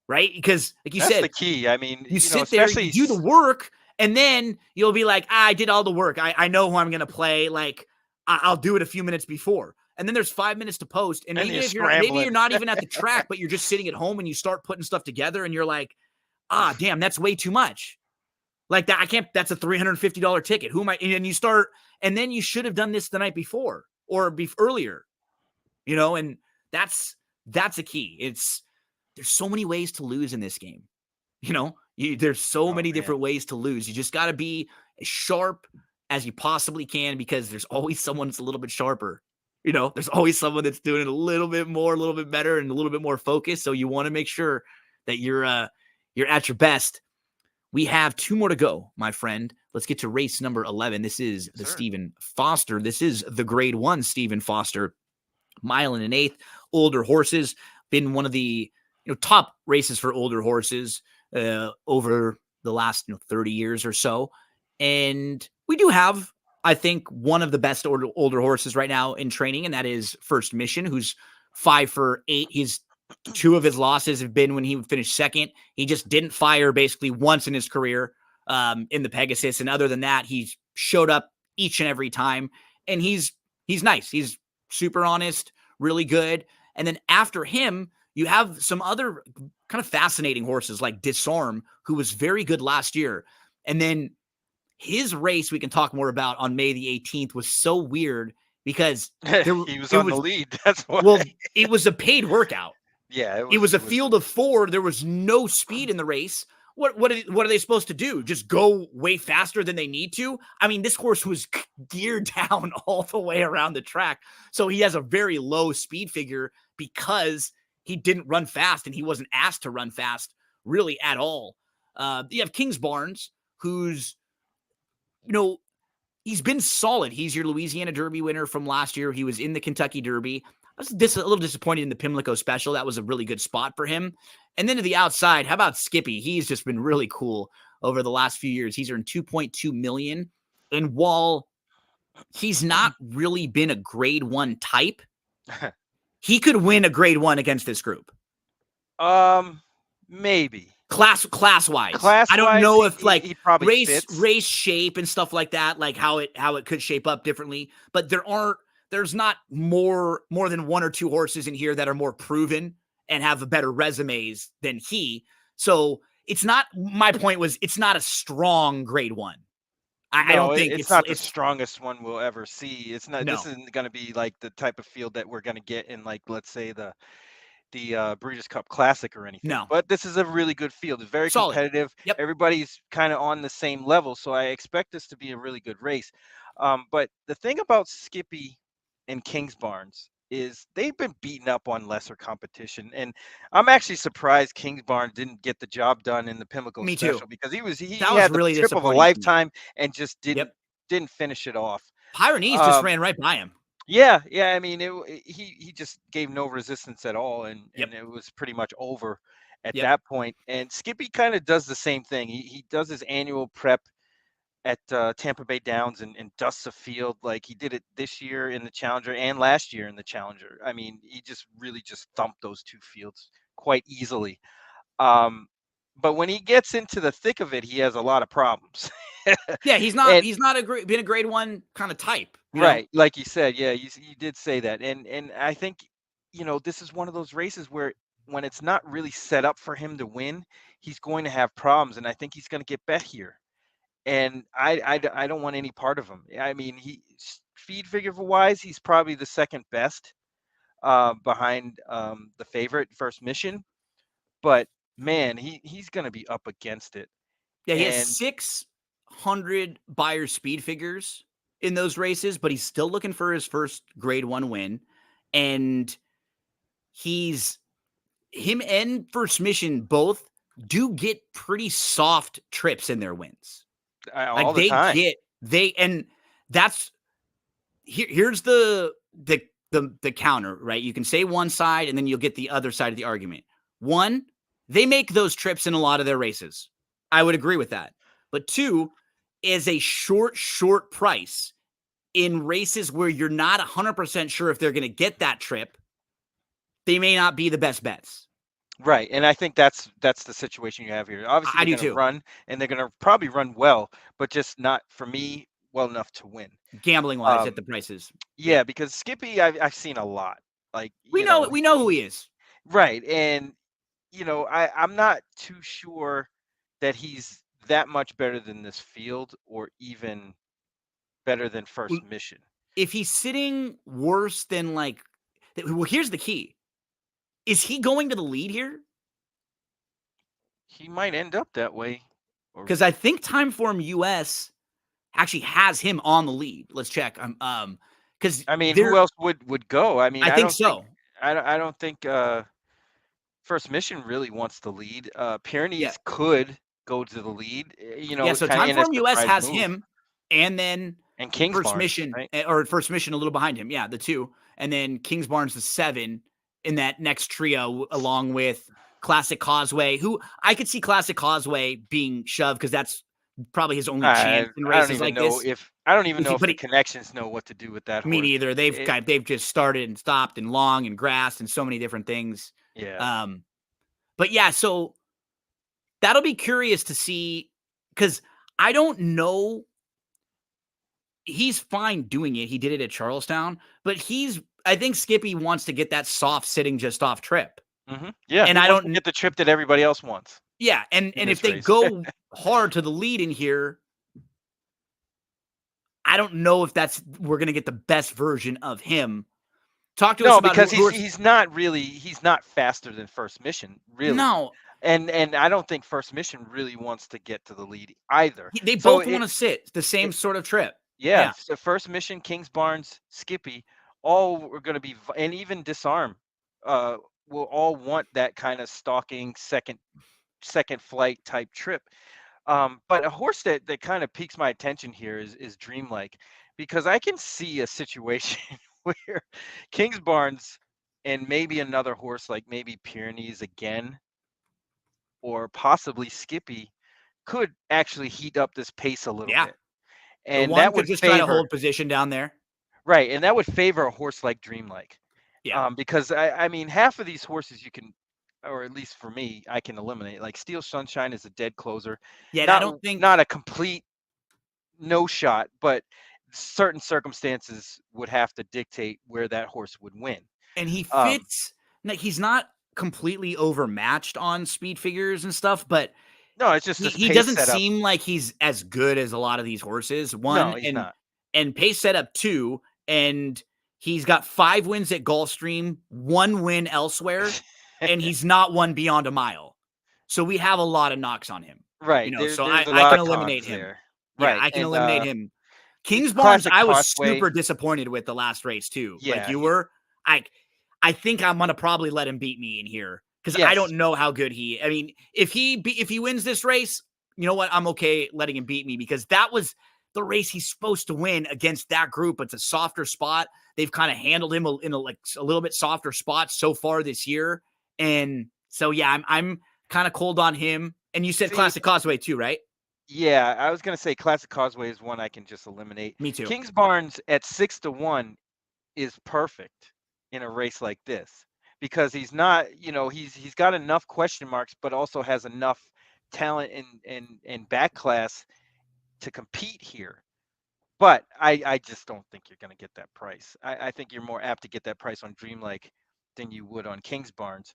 right? Because like you That's said, the key. I mean, you sit there, you do the work, and then you'll be like, I did all the work. I know who I'm going to play. Like I'll do it a few minutes before. And then there's 5 minutes to post. And maybe you're not even at the track, but you're just sitting at home and you start putting stuff together and you're like, damn, that's way too much. Like that, that's a $350 ticket. Who am I? And you start, and then you should have done this the night before or earlier, and that's a key. There's so many ways to lose in this game. There's so many different ways to lose. You just got to be as sharp as you possibly can, because there's always someone that's a little bit sharper. There's always someone that's doing it a little bit more, a little bit better, and a little bit more focused. So you want to make sure that you're at your best. We have 2 more to go, my friend. Let's get to race number 11. This is the Stephen Foster. This is the Grade 1 Stephen Foster. 1 1/8, older horses. Been one of the top races for older horses over the last 30 years or so. And we do have I think, one of the best older horses right now in training, and that is First Mission, who's 5 for 8. He's 2 of his losses have been when he finished second. He just didn't fire basically once in his career in the Pegasus, and other than that, he's showed up each and every time, and he's nice. He's super honest, really good. And then after him, you have some other kind of fascinating horses like Disarm, who was very good last year, and then his race we can talk more about on May the 18th was so weird because He was it on the was lead. That's why. well, it was a paid workout. Yeah, It was a field of 4. There was no speed in the race. What are they supposed to do? Just go way faster than they need to? I mean, this horse was geared down all the way around the track. So he has a very low speed figure because he didn't run fast and he wasn't asked to run fast really at all. You have Kings Barnes, who's, he's been solid. He's your Louisiana Derby winner from last year. He was in the Kentucky Derby. I was a little disappointed in the Pimlico Special. That was a really good spot for him. And then to the outside, how about Skippy? He's just been really cool over the last few years. He's earned $2.2 million. And while he's not really been a grade 1 type, he could win a grade 1 against this group. Maybe. Class wise, I don't know if he probably race shape and stuff like that, like how it could shape up differently. But there's not more than 1 or 2 horses in here that are more proven and have better resumes than he. So it's not. My point was, it's not a strong grade 1. I don't think it's not the strongest one we'll ever see. It's not. No. This isn't going to be like the type of field that we're going to get in, like, let's say the Breeders' Cup Classic or anything. No. But this is a really good field. It's very solid. Competitive. Yep. Everybody's kind of on the same level, so I expect this to be a really good race. But the thing about Skippy and Kings Barnes is they've been beaten up on lesser competition, and I'm actually surprised Kings Barnes didn't get the job done in the Pimlico Special, too, because he had the trip of a lifetime and just didn't finish it off. Pyrenees just ran right by him. Yeah. I mean, he just gave no resistance at all, and it was pretty much over at that point. And Skippy kind of does the same thing. He does his annual prep at Tampa Bay Downs and dusts the field like he did it this year in the Challenger and last year in the Challenger. I mean, he just really thumped those 2 fields quite easily. But when he gets into the thick of it, he has a lot of problems. Yeah, he's not been a grade 1 kind of type. Right. Like you said, yeah, you did say that. And I think, this is one of those races where when it's not really set up for him to win, he's going to have problems. And I think he's going to get bet here. And I don't want any part of him. I mean, feed figure wise, he's probably the second best behind the favorite First Mission. But man, he's going to be up against it. Yeah, he has 600 buyer speed figures in those races, but he's still looking for his first grade 1 win. And him and First Mission both do get pretty soft trips in their wins. All the time. And that's here's the counter, right? You can say one side and then you'll get the other side of the argument. One, they make those trips in a lot of their races. I would agree with that. But 2, is a short price in races where you're not 100% sure if they're going to get that trip. They may not be the best bets. Right, and I think that's the situation you have here. Obviously, they're going to run, and they're going to probably run well, but just not, for me, well enough to win. Gambling-wise at the prices. Yeah, because Skippy, I've seen a lot. Like we know who he is. Right, and I'm not too sure that he's that much better than this field, or even better than First Mission. If he's sitting worse than here's the key. Is he going to the lead here? He might end up that way. Because I think Timeform US actually has him on the lead. Let's check. Because who else would go? I mean, I think so. I don't think First Mission really wants the lead. Pyrenees could go to the lead. So Timeform US has him, and then Kings First Barnes, Mission, right? or First Mission a little behind him. Yeah, the 2, and then Kings Barnes the 7 in that next trio, along with Classic Causeway, who I could see Classic Causeway being shoved because that's probably his only chance in I don't races even like know this. if I don't even If know he, if but the he, connections know what to do with that me horse. neither. They've just started and stopped and long and grassed and so many different things. Yeah. Um, but yeah, so that'll be curious to see because I don't know. He's fine doing it. He did it at Charlestown, but I think Skippy wants to get that soft sitting just off trip. Yeah, And he I wants to don't, get the trip that everybody else wants yeah. And in if this they race. go hard to the lead in here, I don't know if we're going to get the best version of him. Talk to us No, about because who are, he's not faster than First Mission, really. no, And I don't think First Mission really wants to get to the lead either. they So both want to sit the same it sort of trip. yeah, Yeah. so First Mission, Kings Barnes, Skippy, all are going to be, and even Disarm, uh, will all want that kind of stalking second flight type trip. But a horse that kind of piques my attention here is Dreamlike, because I can see a situation where Kings Barnes and maybe another horse like maybe Pyrenees again, or possibly Skippy, could actually heat up this pace a little Yeah. bit, The and one that could would just try to favor hold position down there. right, and that would favor a horse like Dreamlike, Yeah. because I mean half of these horses you can, or at least for me, I can eliminate. Like Steel Sunshine is a dead closer, Yeah. And I not don't think, not a complete no shot, but certain circumstances would have to dictate where that horse would win. and he Um, fits, like, he's not completely overmatched on speed figures and stuff, but no, it's just he, this he pace doesn't setup. seem like he's as good as a lot of these horses. No, One, he's and not. pace setup two, and he's got 5 wins at Gulfstream, 1 win elsewhere, and he's not one beyond a mile. So we have a lot of knocks on him, Right. so There's a I lot can of eliminate cons him. there. Yeah, Right. I can And eliminate him. Kings Barnes, Classic I was Causeway. super disappointed with the last race too. Like Yeah. you were. I I think I'm gonna probably let him beat me in here because I Yes. don't know how good he. I mean, if he wins this race, you know what? I'm okay letting him beat me because that was the race he's supposed to win against that group. It's a softer spot. They've kind of handled him in a little bit softer spot so far this year, and so yeah, I'm kind of cold on him. And you said See, Classic Causeway too, right? yeah, I was gonna say Classic Causeway is one I can just eliminate. Me too. Kings Barnes at 6-1 is perfect in a race like this, because he's not, he's got enough question marks, but also has enough talent and back class to compete here. But I just don't think you're going to get that price. I think you're more apt to get that price on Dreamlike than you would on Kings Barnes.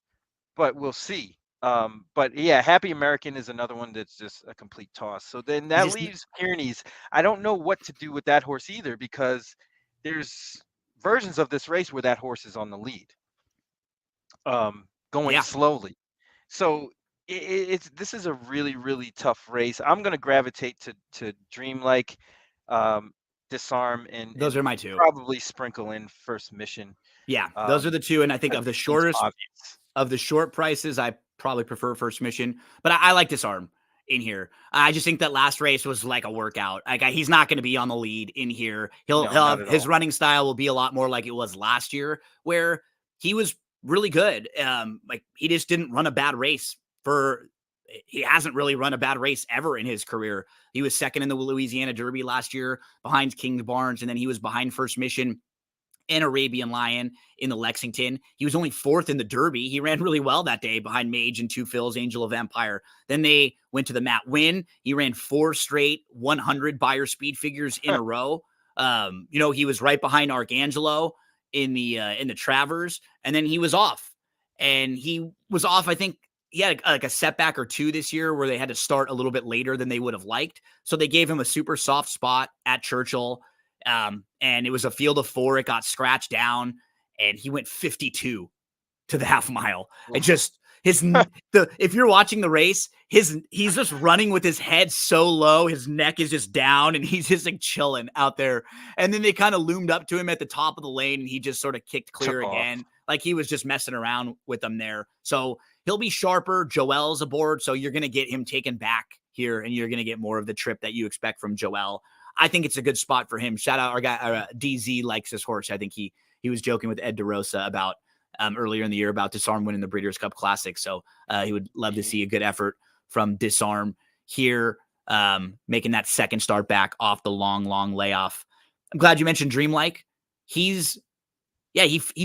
But we'll see. But yeah, Happy American is another one that's just a complete toss. So then He's that just leaves Pyrenees. I don't know what to do with that horse either, because there's versions of this race where that horse is on the lead, going yeah. slowly. So it's this is a really tough race. I'm going to gravitate to Dreamlike, um, Disarm, Those and are my two. probably sprinkle in First Mission, Yeah, those are the two, and I think because it seems obvious. of the short prices, I probably prefer First Mission, but I like Disarm in here. I just think that last race was like a workout. Like he's not going to be on the lead in here. No, He'll not have at his all. running style will be a lot more like it was last year, where he was really good. Like he just didn't run a bad race for. He hasn't really run a bad race ever in his career. He was second in the Louisiana Derby last year behind King Barnes, and then he was behind First Mission and Arabian Lion in the Lexington. He was only fourth in the Derby. He ran really well that day behind Mage and Two Phil's Angel of Empire. Then they went to the Matt Win. He ran 4 straight 100 buyer speed figures in a row. He was right behind Arcangelo in the Travers, and then he was off. And he was off, I think, he had like a setback or two this year where they had to start a little bit later than they would have liked. So they gave him a super soft spot at Churchill. And it was a field of 4. It got scratched down, and he went 52 to the half mile. I just if you're watching the race, he's just running with his head so low, his neck is just down, and he's just like chilling out there. And then they kind of loomed up to him at the top of the lane, and he just sort of kicked clear Took off. again, like he was just messing around with them there. So he'll be sharper. Joel's aboard, so you're gonna get him taken back here, and you're gonna get more of the trip that you expect from Joel. I think it's a good spot for him. Shout out our guy, DZ likes this horse. I think he was joking with Ed DeRosa about earlier in the year about Disarm winning the Breeders' Cup Classic. So he would love to see a good effort from Disarm here. making that second start back off the long layoff. I'm glad you mentioned Dreamlike. He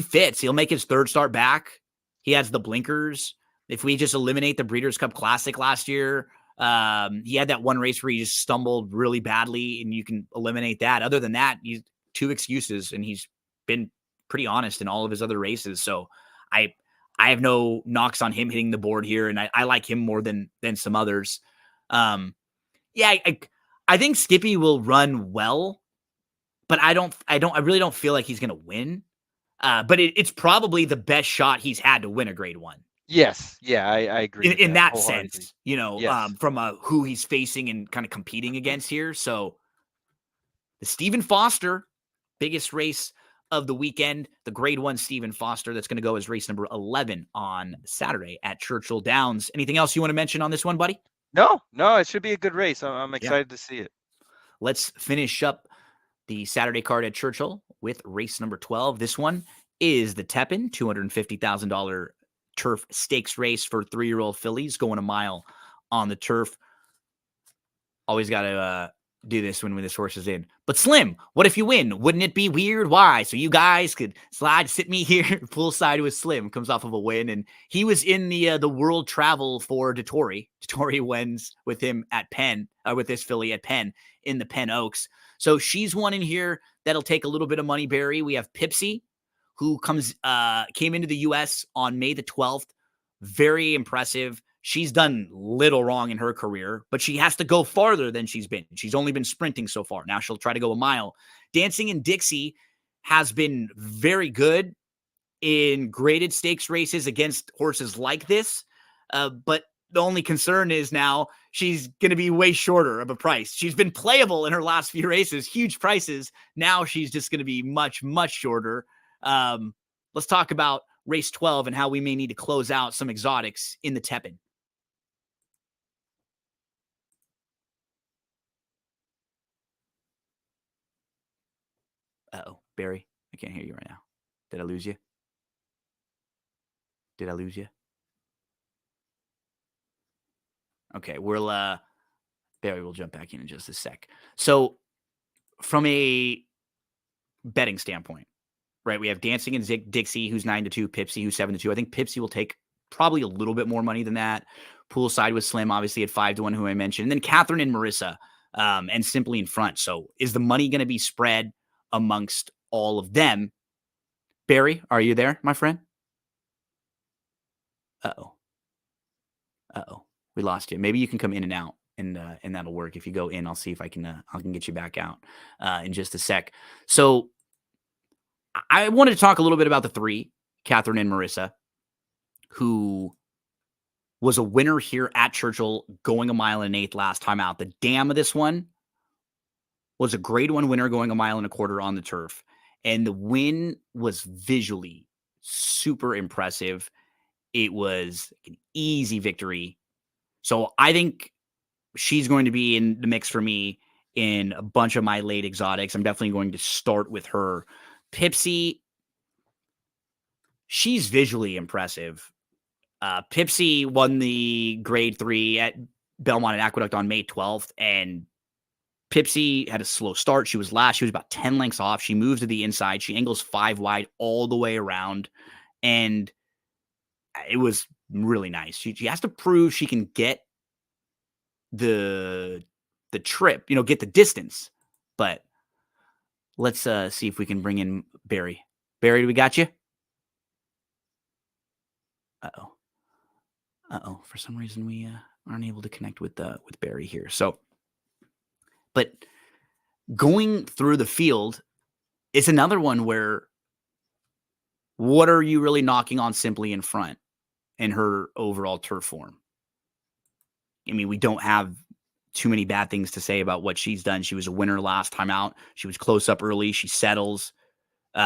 fits. He'll make his third start back. He has the blinkers. If we just eliminate the Breeders' Cup Classic last year, he had that one race where he just stumbled really badly, and you can eliminate that. Other than that, he's 2 excuses, and he's been pretty honest in all of his other races. So I have no knocks on him hitting the board here, and I like him more than some others. I think Skippy will run well, but I really don't feel like he's going to win. But it's probably the best shot he's had to win a grade 1. Yes. Yeah, I agree with In that that wholeheartedly. sense, Yes. from who he's facing and kind of competing against here. So the Stephen Foster, biggest race of the weekend, the grade 1 Stephen Foster, that's going to go as race number 11 on Saturday at Churchill Downs. Anything else you want to mention on this one, buddy? No, it should be a good race. I'm excited to see it. Let's finish up the Saturday card at Churchill with race number 12. This one is the Tepin $250,000 turf stakes race for 3-year-old fillies going a mile on the turf. Always got to do this when this horse is in. But Slim, what if you win? Wouldn't it be weird? Why? So you guys could sit me here poolside with Slim. Comes off of a win, and he was in the world travel for Dettori. Dettori wins with him at Penn, with this filly at Penn in the Penn Oaks. So she's one in here that'll take a little bit of money, Barry. We have Pipsy, who came into the U.S. on May the 12th. Very impressive. She's done little wrong in her career, but she has to go farther than she's been. She's only been sprinting so far. Now she'll try to go a mile. Dancing in Dixie has been very good in graded stakes races against horses like this. But the only concern is now she's going to be way shorter of a price. She's been playable in her last few races, huge prices. Now she's just going to be much, much shorter. Let's talk about race 12 and how we may need to close out some exotics in the Tepin. Uh-oh, Barry, I can't hear you right now. Did I lose you? Okay, Barry will jump back in just a sec. So from a betting standpoint, right, we have Dancing in Dixie, who's 9-2, Pipsy, who's 7-2. I think Pipsy will take probably a little bit more money than that. Poolside with Slim, obviously at 5-1, who I mentioned. And then Catherine and Marissa, and Simply in front. So is the money going to be spread amongst all of them? Barry, are you there, my friend? Uh-oh. We lost you. Maybe you can come in and out, and that'll work. If you go in, I'll see if I can get you back out in just a sec. So I wanted to talk a little bit about the 3, Catherine and Marissa, who was a winner here at Churchill, going a mile and an eighth last time out. The dam of this one was a grade 1 winner going a mile and a quarter on the turf. And the win was visually super impressive. It was an easy victory. So I think she's going to be in the mix for me in a bunch of my late exotics. I'm definitely going to start with her. Pipsy, she's visually impressive. Pipsy won the grade 3 at Belmont and Aqueduct on May 12th, and Pipsy had a slow start. She was last. She was about 10 lengths off. She moves to the inside. She angles 5 wide all the way around, and it was really nice. She has to prove she can get the trip, get the distance. But let's see if we can bring in Barry. Barry, do we got you? Uh-oh. For some reason, we aren't able to connect with Barry here. So, but going through the field is another one where what are you really knocking on Simply in front in her overall turf form? I mean, we don't have too many bad things to say about what she's done. She was a winner last time out. She was close up early. She settles. We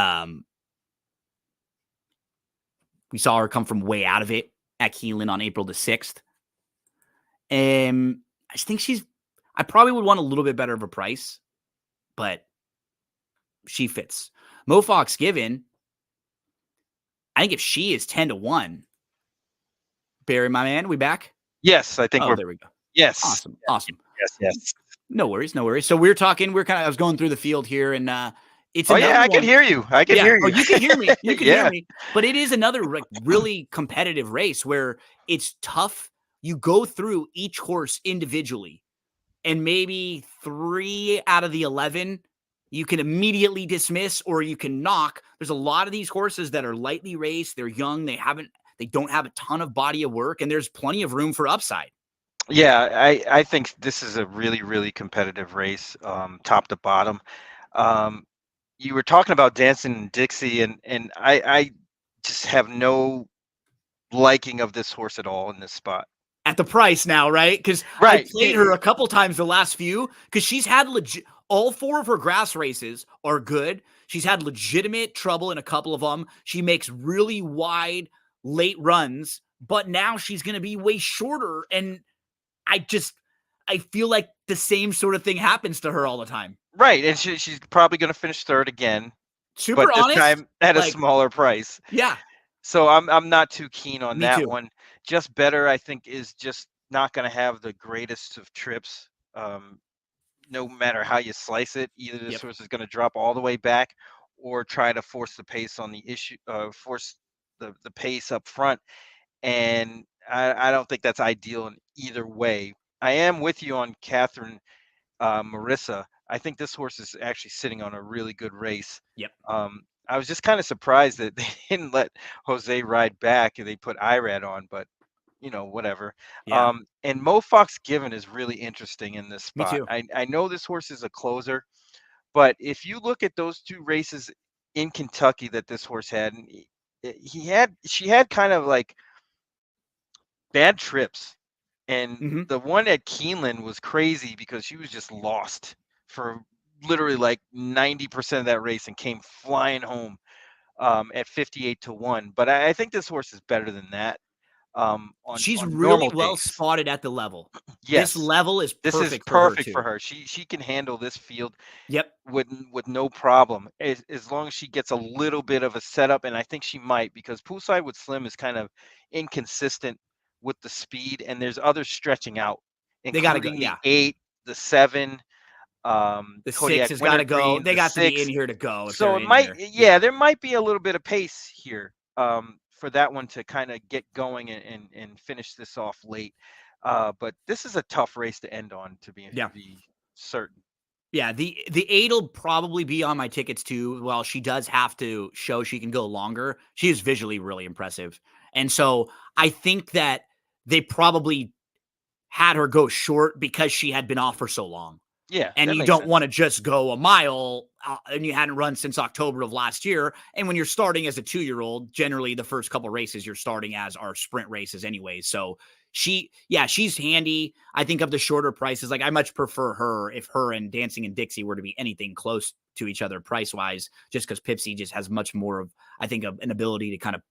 saw her come from way out of it at Keelan on April the 6th. I think I probably would want a little bit better of a price, but she fits. Mo Fox Given, I think if she is 10-1, Barry, my man, we back? Yes, I think there we go. Yes. Awesome. Yes, yes. No worries, no worries. So I was going through the field here, and it's Oh yeah, another I can one. hear you. I can Yeah. hear Oh, you. you can hear me. You can hear Yeah. me. But it is another like really competitive race where it's tough. You go through each horse individually, and maybe 3 out of the 11 you can immediately dismiss or you can knock. There's a lot of these horses that are lightly raced. They're young. They don't have a ton of body of work, and there's plenty of room for upside. Yeah, I think this is a really, really competitive race, top to bottom. Um, you were talking about Dancing and Dixie, and I just have no liking of this horse at all in this spot. At the price now, right? Because I Right. played her a couple times the last few because she's had legit. All 4 of her grass races are good. She's had legitimate trouble in a couple of them. She makes really wide late runs, but now she's going to be way shorter. And I just, I feel like the same sort of thing happens to her all the time. Right, and she's probably going to finish third again, Super but this honest. time at a Like, smaller price. yeah, So I'm not too keen on me that too. one. Just Better, I think, is just not going to have the greatest of trips. Um, no matter how you slice it, either this Yep. horse is going to drop all the way back or try to force the pace on the issue, force the pace up front. And I don't think that's ideal in either way. I am with you on Catherine Marissa. I think this horse is actually sitting on a really good race. Yep. I was just kind of surprised that they didn't let Jose ride back and they put Irad on, but whatever. Yeah. And Mo Fox Given is really interesting in this Me spot. too. I know this horse is a closer, but if you look at those 2 races in Kentucky that this horse had, and she had kind of like bad trips. And Hmm. the one at Keeneland was crazy because she was just lost for literally like 90% of that race and came flying home at 58-1. But I think this horse is better than that She's on really normal well days. spotted at the level. This Yes, level is this is perfect for her perfect for too. her. She can handle this field Yep. with no problem as long as she gets a little bit of a setup, and I think she might because Poolside with Slim is kind of inconsistent with the speed, and there's others stretching out, They got to go. including the Yeah. 8, the 7, The 6 Kodiak has got to go. Wintergreen, They the got to be in 6. here to go if So they're it in might, here. yeah, Yeah. there might be a little bit of pace here for that one to kind of get going and finish this off late. But this is a tough race to end on, to Yeah. be certain. Yeah. The 8 will probably be on my tickets too. While she does have to show she can go longer, she is visually really impressive. And so I think that they probably had her go short because she had been off for so long. Yeah, And that you makes don't want sense. to just go a mile and you hadn't run since October of last year. And when you're starting as a 2-year-old, generally the first couple races you're starting as are sprint races anyways. So she's handy. I think of the shorter prices, like I much prefer her if her and Dancing and Dixie were to be anything close to each other price wise, just because Pipsy just has much more of, I think, of an ability to kind of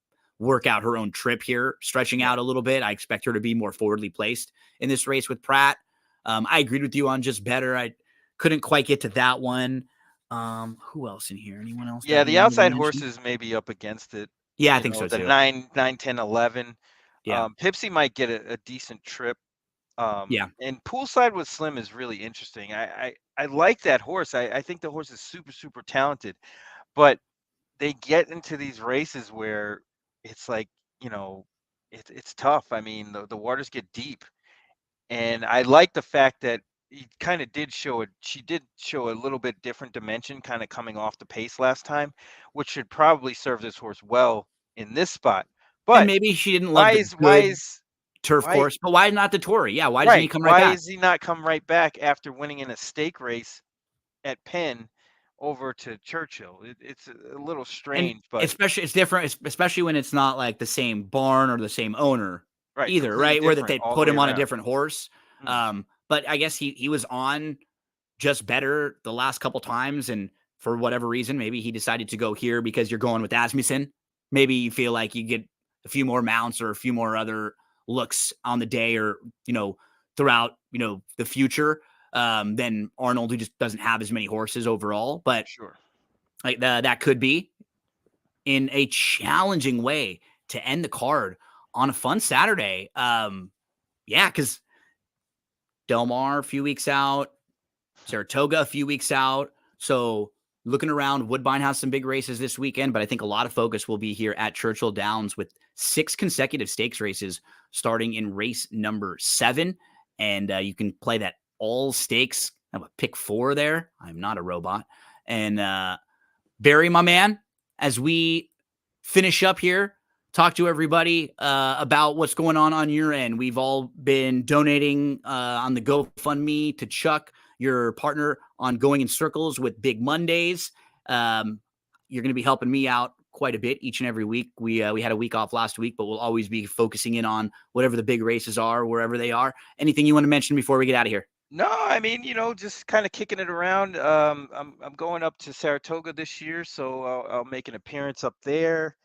work out her own trip here, stretching Yeah. out a little bit. I expect her to be more forwardly placed in this race with Pratt. I agreed with you on Just Better. I couldn't quite get to that one. Who else in here? Anyone else Yeah, that we the wanted to outside mention? horses may be up against it. Yeah, I think so The too. 9, 10, 11. Yeah. Pipsy might get a decent trip. Yeah. And Poolside with Slim is really interesting. I like that horse. I think the horse is super, super talented, but they get into these races where it's like, you know, it's tough. I mean, the waters get deep. And I like the fact that he kind of did show it. She did show a little bit different dimension, kind of coming off the pace last time, which should probably serve this horse well in this spot. And But maybe she didn't love why the is why good is turf why course, but why not the Tory? Yeah. Why doesn't he right? come right Why back? is he not come right back after winning in a stake race at Penn over to Churchill? It's a little And strange, but especially it's different, especially when it's not like the same barn or the same owner right, either, completely right? Where that different they all the put way him on a around. different horse. Hmm, But I guess he was on Just Better the last couple times, and for whatever reason, maybe he decided to go here because you're going with Asmussen. Maybe you feel like you get a few more mounts or a few more other looks on the day, or throughout the future, than Arnold, who just doesn't have as many horses overall. But sure. like that could be in a challenging way to end the card on a fun Saturday. Yeah, because Del Mar a few weeks out, Saratoga a few weeks out. So looking around, Woodbine has some big races this weekend, but I think a lot of focus will be here at Churchill Downs with 6 consecutive stakes races starting in race number 7. And you can play that all stakes. I have a pick 4 there. I'm not a robot. And Barry, my man, as we finish up here, talk to everybody about what's going on your end. We've all been donating on the GoFundMe to Chuck, your partner on Going in Circles with Big Mondays. You're going to be helping me out quite a bit each and every week. We had a week off last week, but we'll always be focusing in on whatever the big races are, wherever they are. Anything you want to mention before we get out of here? No, I mean, just kind of kicking it around. I'm going up to Saratoga this year, so I'll make an appearance up there.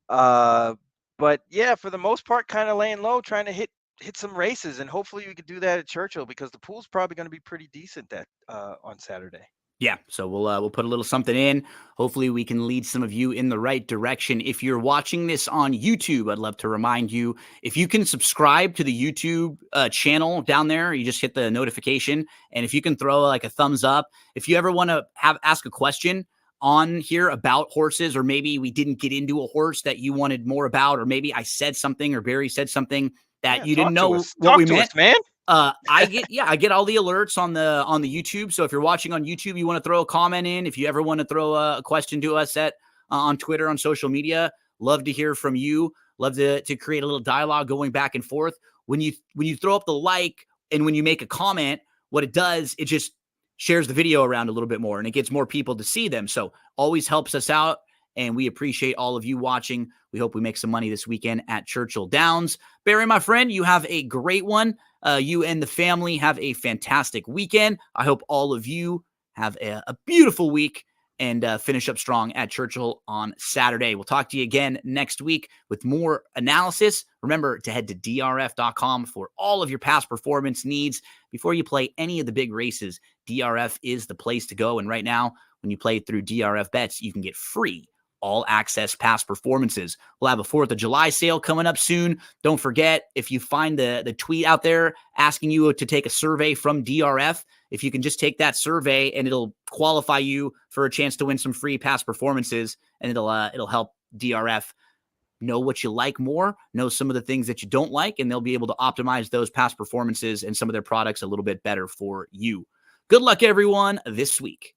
But yeah, for the most part, kind of laying low, trying to hit some races, and hopefully we could do that at Churchill because the pool's probably going to be pretty decent that on Saturday. Yeah, so we'll put a little something in. Hopefully we can lead some of you in the right direction. If you're watching this on YouTube, I'd love to remind you, if you can subscribe to the YouTube channel down there, you just hit the notification. And if you can throw like a thumbs up, if you ever want to ask a question on here about horses, or maybe we didn't get into a horse that you wanted more about, or maybe I said something or Barry said something that you didn't know what we meant. Man. I get all the alerts on the YouTube. So if you're watching on YouTube, you want to throw a comment in. If you ever want to throw a question to us on Twitter, on social media, love to hear from you. Love to create a little dialogue going back and forth. When you throw up the like and when you make a comment, what it does, it just shares the video around a little bit more and it gets more people to see them. So always helps us out. And we appreciate all of you watching. We hope we make some money this weekend at Churchill Downs. Barry, my friend, you have a great one. You and the family have a fantastic weekend. I hope all of you have a beautiful week and finish up strong at Churchill on Saturday. We'll talk to you again next week with more analysis. Remember to head to drf.com for all of your past performance needs. Before you play any of the big races, DRF is the place to go. And right now, when you play through DRF Bets, you can get free all access past performances. We'll have a 4th of July sale coming up soon. Don't forget, if you find the tweet out there asking you to take a survey from DRF, if you can just take that survey and it'll qualify you for a chance to win some free past performances, and it'll help DRF know what you like more, know some of the things that you don't like, and they'll be able to optimize those past performances and some of their products a little bit better for you. Good luck, everyone, this week.